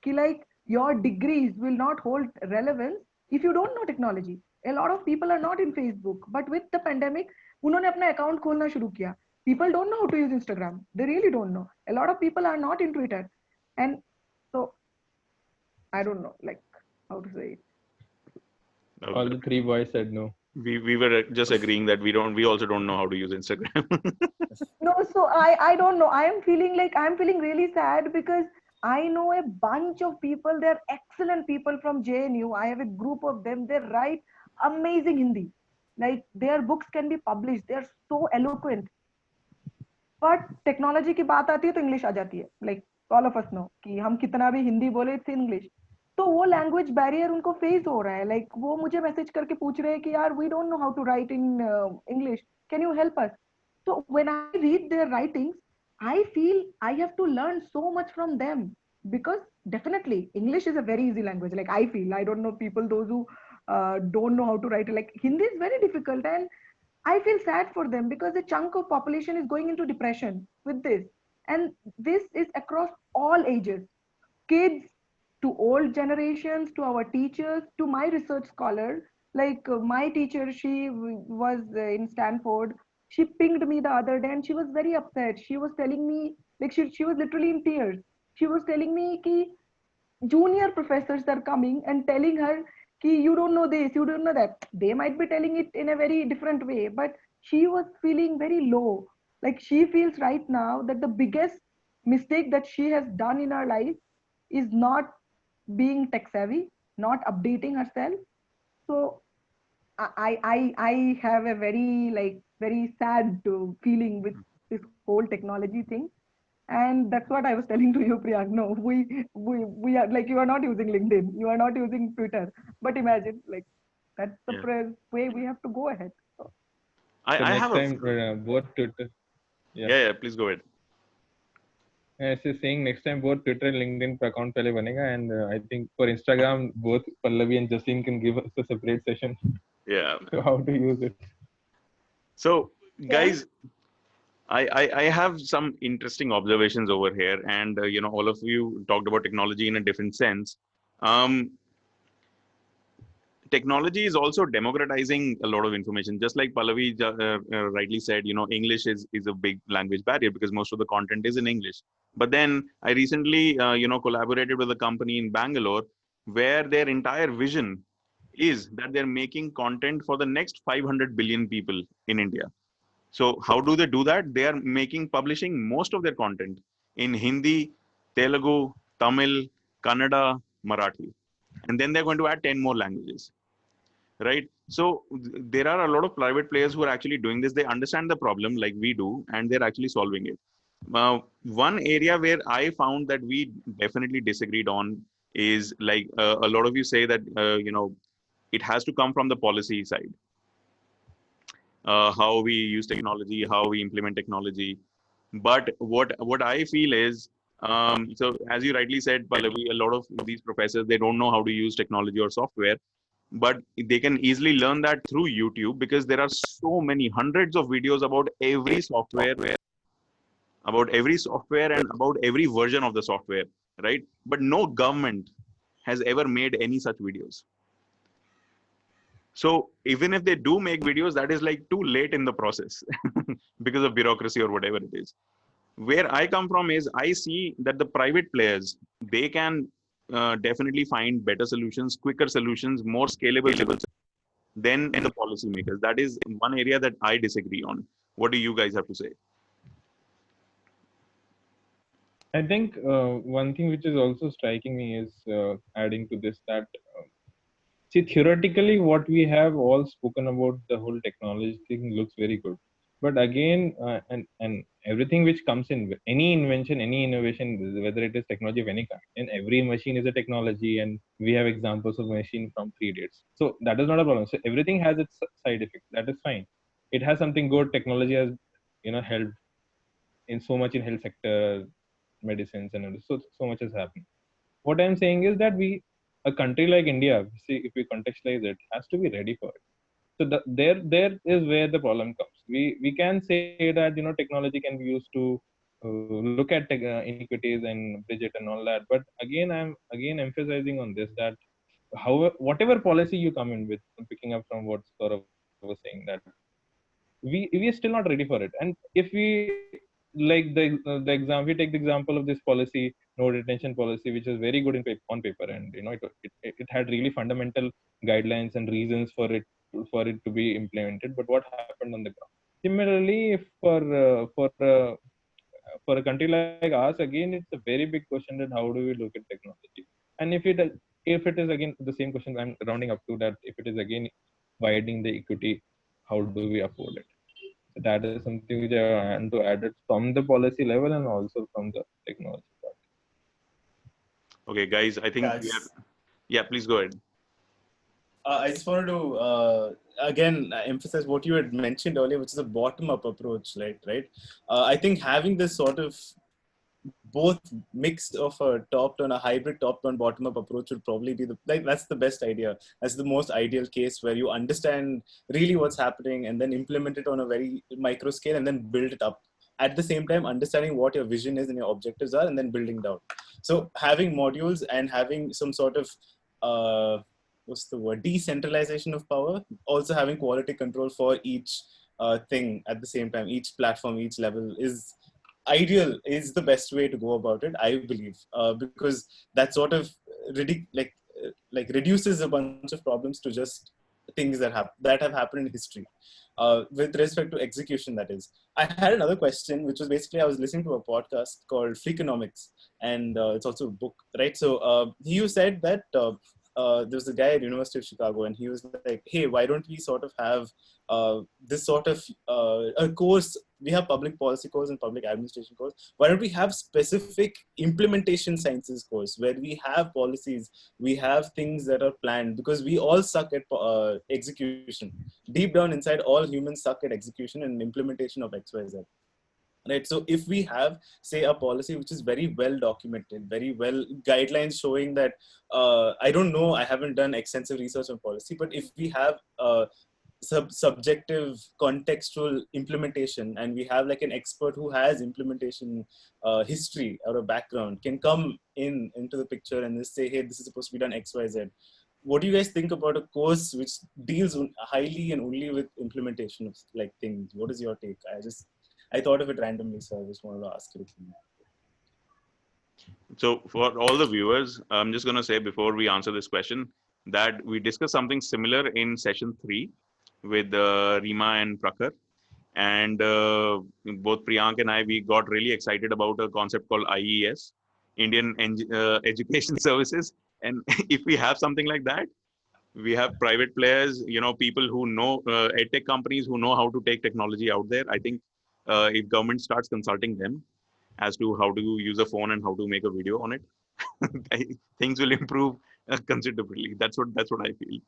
कि like your degrees will not hold relevance if you don't know technology. A lot of people are not in Facebook, but with the pandemic उन्होंने अपना account खोलना शुरू किया. People don't know how to use Instagram, they really don't know. A lot of people are not in Twitter, and so I don't know like how to say it. All the three boys said no. We were just agreeing that we also don't know how to use Instagram. No, so I don't know. I'm feeling really sad because I know a bunch of people. They're excellent people from JNU. I have a group of them. They write amazing Hindi. Like their books can be published. They're so eloquent. But technology की बात आती है तो English आ जाती है. Like all of us know कि हम कितना भी हिंदी बोले इट्स इंग्लिश. तो वो लैंग्वेज बैरियर उनको फेस हो रहा है. लाइक वो मुझे मैसेज करके पूछ रहे हैं कि यार we don't know how to write in English, can you help us. So when I read their writings, I feel I have to learn so much from them, because definitely English is a very easy language. Like I feel, I don't know people, those who don't know how to write. Like Hindi is very difficult, and I feel sad for them because a chunk of population is going into depression with this, and this is across all ages, kids to old generations, to our teachers, to my research scholar. Like my teacher, she was in Stanford. She pinged me the other day and she was very upset. She was telling me, like she was literally in tears. She was telling me ki junior professors are coming and telling her ki you don't know this, you don't know that. They might be telling it in a very different way, but she was feeling very low. Like she feels right now that the biggest mistake that she has done in her life is not being tech savvy, not updating herself. So I have a very like very sad feeling with this whole technology thing. And that's what I was telling to you, Priyank. No, we are like, you are not using LinkedIn, you are not using Twitter. But imagine, like, that's the Yeah. way we have to go ahead. So, So I next have a time, both Twitter. Yeah. yeah, please go ahead. ऐसे saying next time both Twitter and LinkedIn पे account पहले बनेगा, and I think for Instagram both Pallavi and Jasin can give us a separate session Yeah. to how to use it. So yeah. guys, I have some interesting observations over here, and all of you talked about technology in a different sense. Um, Technology is also democratizing a lot of information. Just like Pallavi rightly said, English is a big language barrier because most of the content is in English. But then I recently, collaborated with a company in Bangalore where their entire vision is that they're making content for the next 500 billion people in India. So how do they do that? They are publishing most of their content in Hindi, Telugu, Tamil, Kannada, Marathi. And then they're going to add 10 more languages, right? So there are a lot of private players who are actually doing this. They understand the problem like we do, and they're actually solving it. One area where I found that we definitely disagreed on is like a lot of you say that, it has to come from the policy side, how we use technology, how we implement technology. But what I feel is, so as you rightly said, Pallavi, a lot of these professors, they don't know how to use technology or software, but they can easily learn that through YouTube because there are so many hundreds of videos about every software and about every version of the software, right? But no government has ever made any such videos. So even if they do make videos, that is like too late in the process because of bureaucracy or whatever it is. Where I come from is I see that the private players, they can definitely find better solutions, quicker solutions, more scalable solutions than the policymakers. That is one area that I disagree on. What do you guys have to say? I think one thing which is also striking me is adding to this that see theoretically what we have all spoken about the whole technology thing looks very good, But again, and everything which comes in, any invention, any innovation, whether it is technology of any kind, and every machine is a technology, and we have examples of machine from 3 days. So that is not a problem. So everything has its side effect. That is fine. It has something good. Technology has, helped in so much in health sector, medicines, and so much has happened. What I'm saying is that a country like India, see, if we contextualize it, has to be ready for it. So there is where the problem comes. We can say that technology can be used to look at inequities and bridge it and all that. But again, I'm again emphasizing on this, that however, whatever policy you come in with, I'm picking up from what Saurav was saying, that we are still not ready for it. And if we, like the exam, we take the example of this policy, no detention policy, which is very good on paper, and it had really fundamental guidelines and reasons for it to be implemented. But what happened on the ground? Similarly, if for a country like us, again, it's a very big question, that how do we look at technology? And if it is again the same question, I'm rounding up to that, if it is again widening the equity, how do we afford it? So that is something which I want to add it from the policy level and also from the technology part. Okay, guys, I think we are. Guys, Yeah, please go ahead. I just wanted to again emphasize what you had mentioned earlier, which is a bottom-up approach, right? I think having this sort of both mix of a top-down, a hybrid top-down, bottom-up approach would probably be that's the best idea. That's the most ideal case, where you understand really what's happening and then implement it on a very micro scale and then build it up. At the same time, understanding what your vision is and your objectives are, and then building down. So having modules and having some sort of what's the word, decentralization of power, also having quality control for each thing at the same time, each platform, each level is ideal, is the best way to go about it, I believe, because that sort of reduces a bunch of problems to just things that have happened in history. With respect to execution, that is, I had another question, which was basically, I was listening to a podcast called Freakonomics, and it's also a book, right? So he said that there was a guy at University of Chicago, and he was like, hey, why don't we sort of have this sort of a course? We have public policy course and public administration course. Why don't we have specific implementation sciences course, where we have policies, we have things that are planned, because we all suck at execution. Deep down inside, all humans suck at execution and implementation of XYZ. Right. So if we have, say, a policy which is very well documented, very well guidelines showing that, I don't know, I haven't done extensive research on policy, but if we have subjective contextual implementation, and we have like an expert who has implementation history or a background, can come into the picture and just say, hey, this is supposed to be done XYZ. What do you guys think about a course which deals highly and only with implementation of like things? What is your take? I thought of it randomly, so I just wanted to ask you. So for all the viewers, I'm just going to say before we answer this question that we discussed something similar in session 3 with Rima and Prakhar. And both Priyank and I, we got really excited about a concept called IES, Indian Education Services. And if we have something like that, we have private players, people who know, edtech companies who know how to take technology out there. I think if government starts consulting them as to how to use a phone and how to make a video on it, things will improve considerably. That's what I feel.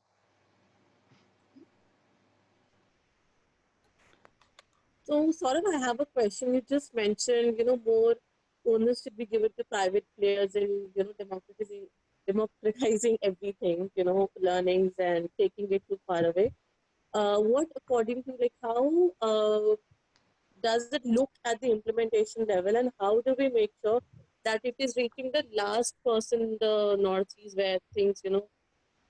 So, Saurabh, I have a question. You just mentioned, more onus should be given to private players and, democratizing everything, learnings and taking it too far away. What, according to, how does it look at the implementation level, and how do we make sure that it is reaching the last person in the Northeast where things,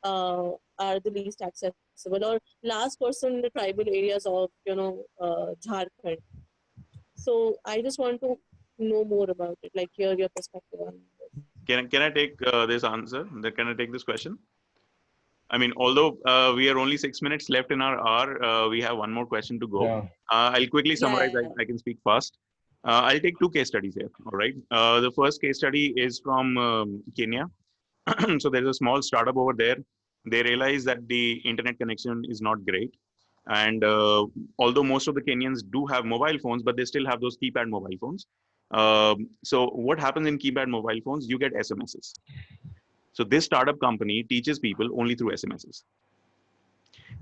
are the least accessible, or last person in the tribal areas of, Jharkhand. So I just want to know more about it, hear your perspective on this. Can I take this answer? Can I take this question? I mean, although we are only 6 minutes left in our hour, we have one more question to go. Yeah. I'll quickly summarize. Yeah. I can speak fast. I'll take 2 case studies here. All right. The first case study is from Kenya. So there's a small startup over there. They realize that the internet connection is not great. And although most of the Kenyans do have mobile phones, but they still have those keypad mobile phones. So what happens in keypad mobile phones? You get SMSs. So this startup company teaches people only through SMSs.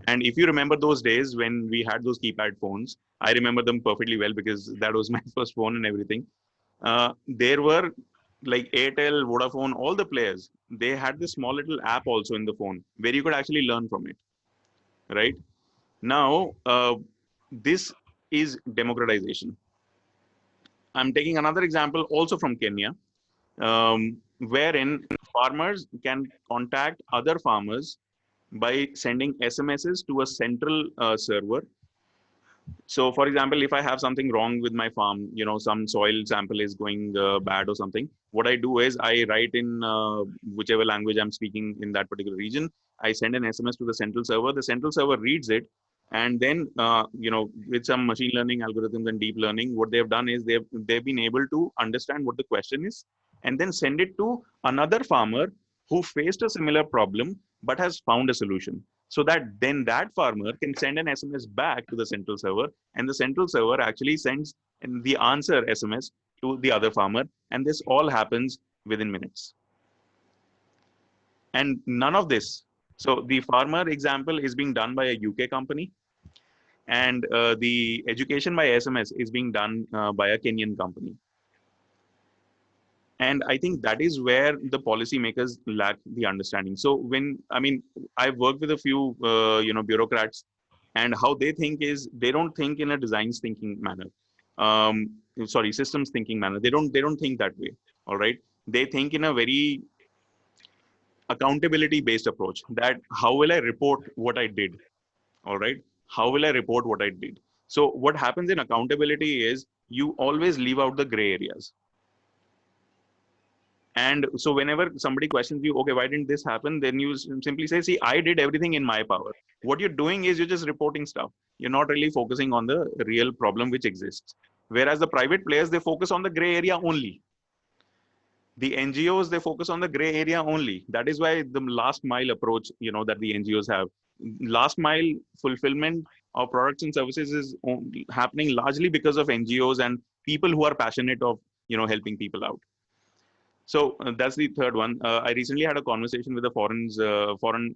And if you remember those days when we had those keypad phones, I remember them perfectly well because that was my first phone and everything. There were like Airtel, Vodafone, all the players. They had this small little app also in the phone where you could actually learn from it, right? Now, this is democratization. I'm taking another example also from Kenya, wherein farmers can contact other farmers by sending SMSs to a central server. So, for example, if I have something wrong with my farm, some soil sample is going bad or something, what I do is I write in whichever language I'm speaking in that particular region. I send an SMS to the central server. The central server reads it, and then with some machine learning algorithms and deep learning, what they've done is they've been able to understand what the question is, and then send it to another farmer who faced a similar problem but has found a solution, so that then that farmer can send an SMS back to the central server, and the central server actually sends the answer SMS to the other farmer, and this all happens within minutes. And none of this, so the farmer example is being done by a UK company, and the education by SMS is being done by a Kenyan company. And I think that is where the policymakers lack the understanding. So I've worked with a few bureaucrats, and how they think is they don't think in a designs thinking manner, um, sorry, systems thinking manner. They don't think that way. All right, they think in a very accountability based approach, that how will I report what I did. All right, how will I report what I did. So what happens in accountability is you always leave out the gray areas. And so whenever somebody questions you, okay, why didn't this happen, then you simply say, see, I did everything in my power. What you're doing is you're just reporting stuff. You're not really focusing on the real problem which exists. Whereas the private players, they focus on the gray area only. The NGOs, they focus on the gray area only. That is why the last mile approach, that the NGOs have. Last mile fulfillment of products and services is happening largely because of NGOs and people who are passionate of, helping people out. So that's the third one. I recently had a conversation with a foreign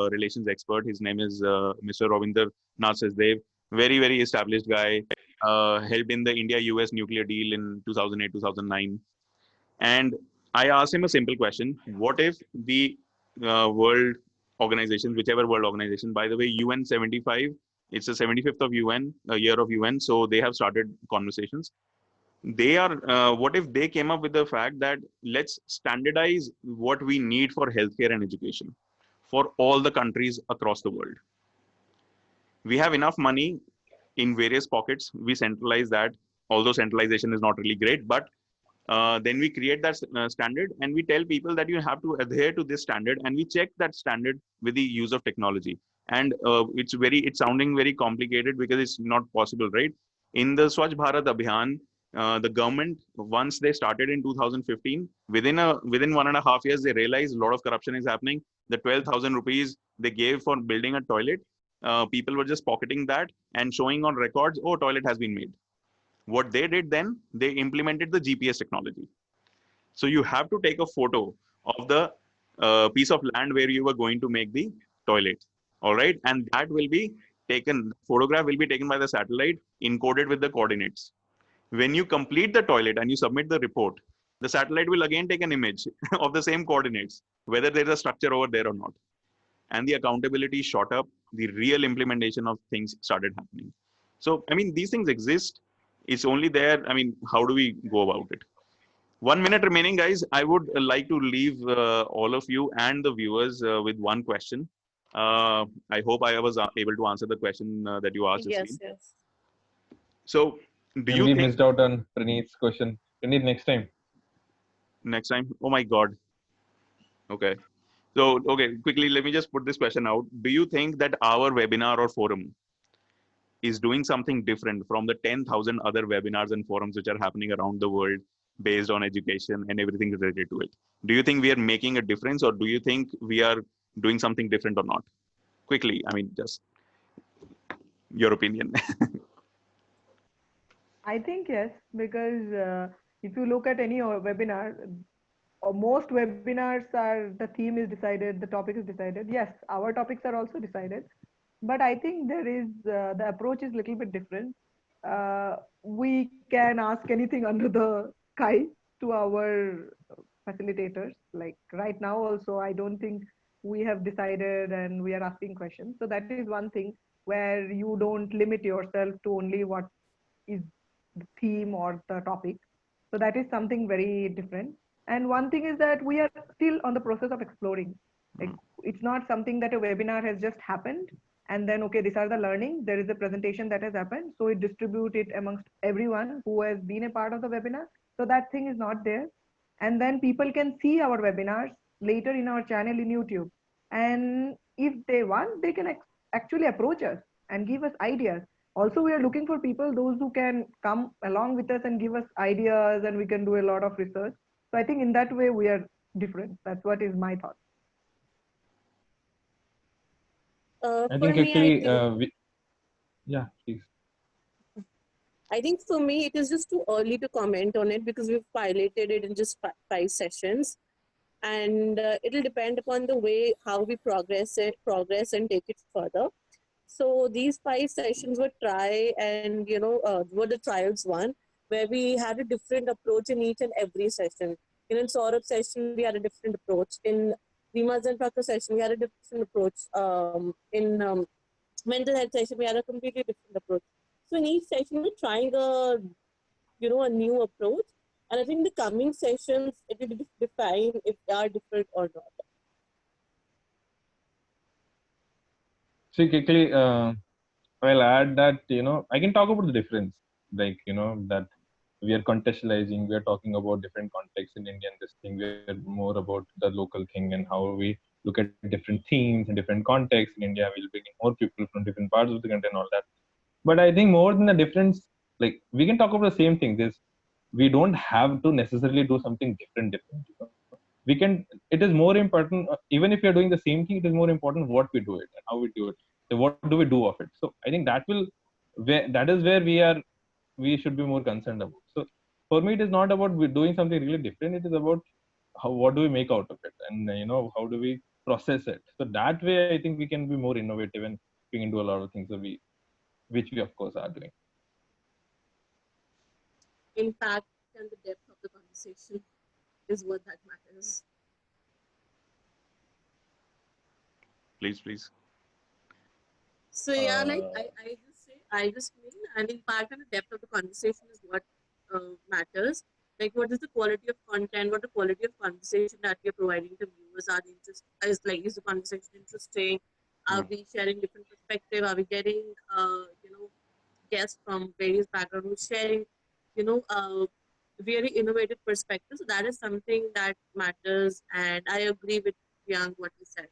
relations expert. His name is Mr. Ravinder Nath Sachdev. Very, very established guy. Helped in the India-US nuclear deal in 2008, 2009. And I asked him a simple question: what if the world organization, whichever world organization, by the way, UN 75, it's the 75th of UN, a year of UN, so they have started conversations. They are what if they came up with the fact that let's standardize what we need for healthcare and education for all the countries across the world. We have enough money in various pockets, we centralize that, although centralization is not really great, but then we create that standard, and we tell people that you have to adhere to this standard, and we check that standard with the use of technology. And it's sounding very complicated because it's not possible, right? In the Swachh Bharat Abhiyan, the government, once they started in 2015, within 1.5 years, they realized a lot of corruption is happening. The 12,000 rupees they gave for building a toilet, people were just pocketing that and showing on records, oh, toilet has been made. What they did then, they implemented the GPS technology. So you have to take a photo of the piece of land where you were going to make the toilet. All right. And that will be taken, photograph will be taken by the satellite, encoded with the coordinates. When you complete the toilet and you submit the report, the satellite will again take an image of the same coordinates, whether there's a structure over there or not. And the accountability shot up, the real implementation of things started happening. So, these things exist. It's only there. How do we go about it? 1 minute remaining, guys. I would like to leave all of you and the viewers with one question. I hope I was able to answer the question that you asked, Yes, Jasleen. yes. So, do And you we think missed out on Praneeth's question. Praneeth, next time. next time? Oh my God. Okay. So, okay, quickly, let me just put this question out. Do you think that our webinar or forum is doing something different from the 10,000 other webinars and forums which are happening around the world based on education and everything related to it? Do you think we are making a difference, or do you think we are doing something different or not? Quickly, just. Your opinion? I think yes, because if you look at any webinar, or most webinars are the theme is decided, the topic is decided. Yes, our topics are also decided, but I think there is the approach is a little bit different. We can ask anything under the sky to our facilitators. Like right now, also, I don't think we have decided and we are asking questions. So that is one thing where you don't limit yourself to only what is the theme or the topic. So that is something very different. And one thing is that we are still on the process of exploring. Like it's not something that a webinar has just happened and then okay, these are the learning. There is a presentation that has happened, so it distribute it amongst everyone who has been a part of the webinar. So that thing is not there. And then people can see our webinars later in our channel in YouTube. And if they want, they can actually approach us and give us ideas. Also, we are looking for people, those who can come along with us and give us ideas, and we can do a lot of research. So I think in that way we are different. That's what is my thought. I For think me, I actually, think yeah, please. for me it is just too early to comment on it because we've piloted it in just 5 sessions, and it'll depend upon the way how we progress and take it further. So these 5 sessions were try and were the trials one, where we had a different approach in each and every session. In Saurabh's session, we had a different approach. In Rima's and Prak's session, we had a different approach. In mental health session, we had a completely different approach. So in each session, we're trying a new approach, and I think the coming sessions it will define if they are different or not. See, quickly, I'll add that I can talk about the difference, like that we are contextualizing, we are talking about different contexts in India. And this thing, we are more about the local thing and how we look at different themes and different contexts in India. We'll bring in more people from different parts of the country and all that. But I think more than the difference, like we can talk about the same thing. This we don't have to necessarily do something different. We can. It is more important, even if you're doing the same thing. It is more important what we do it and how we do it. So what do we do of it? So I think that is where we should be more concerned about. So for me, it is not about we doing something really different. It is about what do we make out of it, and how do we process it. So that way, I think we can be more innovative and we can do a lot of things. Which we of course are doing. Impact and the depth of the conversation is what that matters. Please. So yeah, like I just mean, and impact and the depth of the conversation is what matters. Like, what is the quality of content? What the quality of conversation that we are providing to viewers? Is the conversation interesting? Are we sharing different perspective? Are we getting guests from various backgrounds who's sharing very innovative perspectives? So that is something that matters, and I agree with Priyank what he said.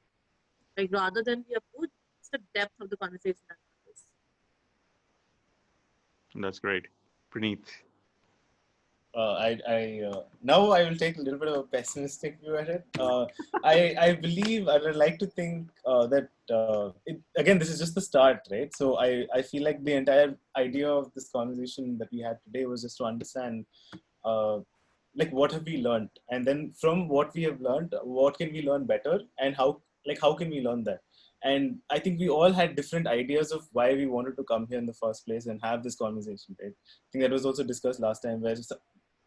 Like, rather than the approach, it's the depth of the conversation that matters. That's great. Praneeth. Now I will take a little bit of a pessimistic view at it. I believe I would like to think that again, this is just the start, right? So I feel like the entire idea of this conversation that we had today was just to understand like what have we learned, and then from what we have learned, what can we learn better, and how can we learn that. And I think we all had different ideas of why we wanted to come here in the first place and have this conversation, right? I think that was also discussed last time, where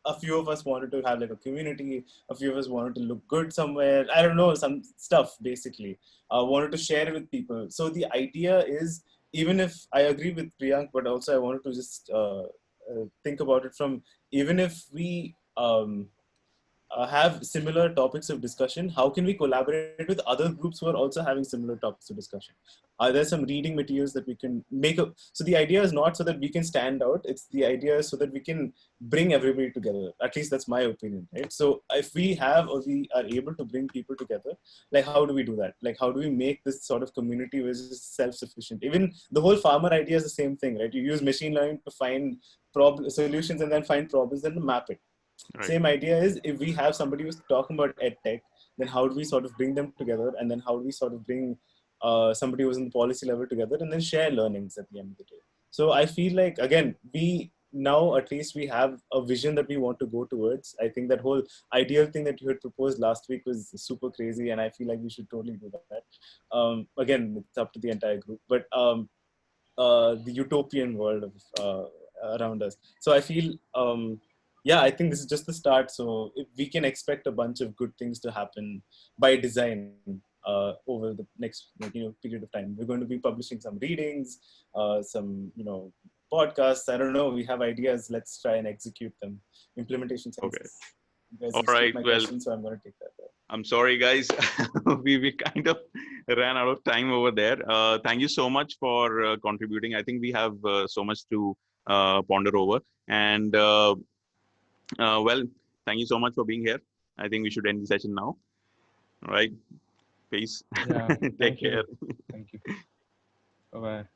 a few of us wanted to have like a community, a few of us wanted to look good somewhere, I don't know, some stuff basically, wanted to share it with people. So the idea is, even if I agree with Priyank, but also I wanted to just think about it from, even if we have similar topics of discussion, how can we collaborate with other groups who are also having similar topics of discussion? Are there some reading materials that we can make up? So the idea is not so that we can stand out, it's the idea is so that we can bring everybody together. At least that's my opinion, right? So if we have, or we are able to bring people together, like how do we do that? Like how do we make this sort of community which is self-sufficient? Even the whole farmer idea is the same thing, right? You use machine learning to find solutions and then find problems and map it. Right. Same idea is, if we have somebody who's talking about ed tech, then how do we sort of bring them together, and then how do we sort of bring somebody who's in the policy level together, and then share learnings at the end of the day. So I feel like, again, we now at least we have a vision that we want to go towards. I think that whole ideal thing that you had proposed last week was super crazy, and I feel like we should totally do that. Again, it's up to the entire group, but the utopian world of around us. So I feel, yeah, I think this is just the start. So if we can expect a bunch of good things to happen by design over the next period of time. We're going to be publishing some readings, some podcasts. I don't know. We have ideas. Let's try and execute them. Implementation Okay. sciences. You guys All just took right. my Well, question, so I'm going to take that. I'm sorry, guys. we kind of ran out of time over there. Thank you so much for contributing. I think we have so much to ponder over. And well, thank you so much for being here. I think we should end the session now. All right. Peace. Yeah. Take Thank care. you. Thank you. Bye bye.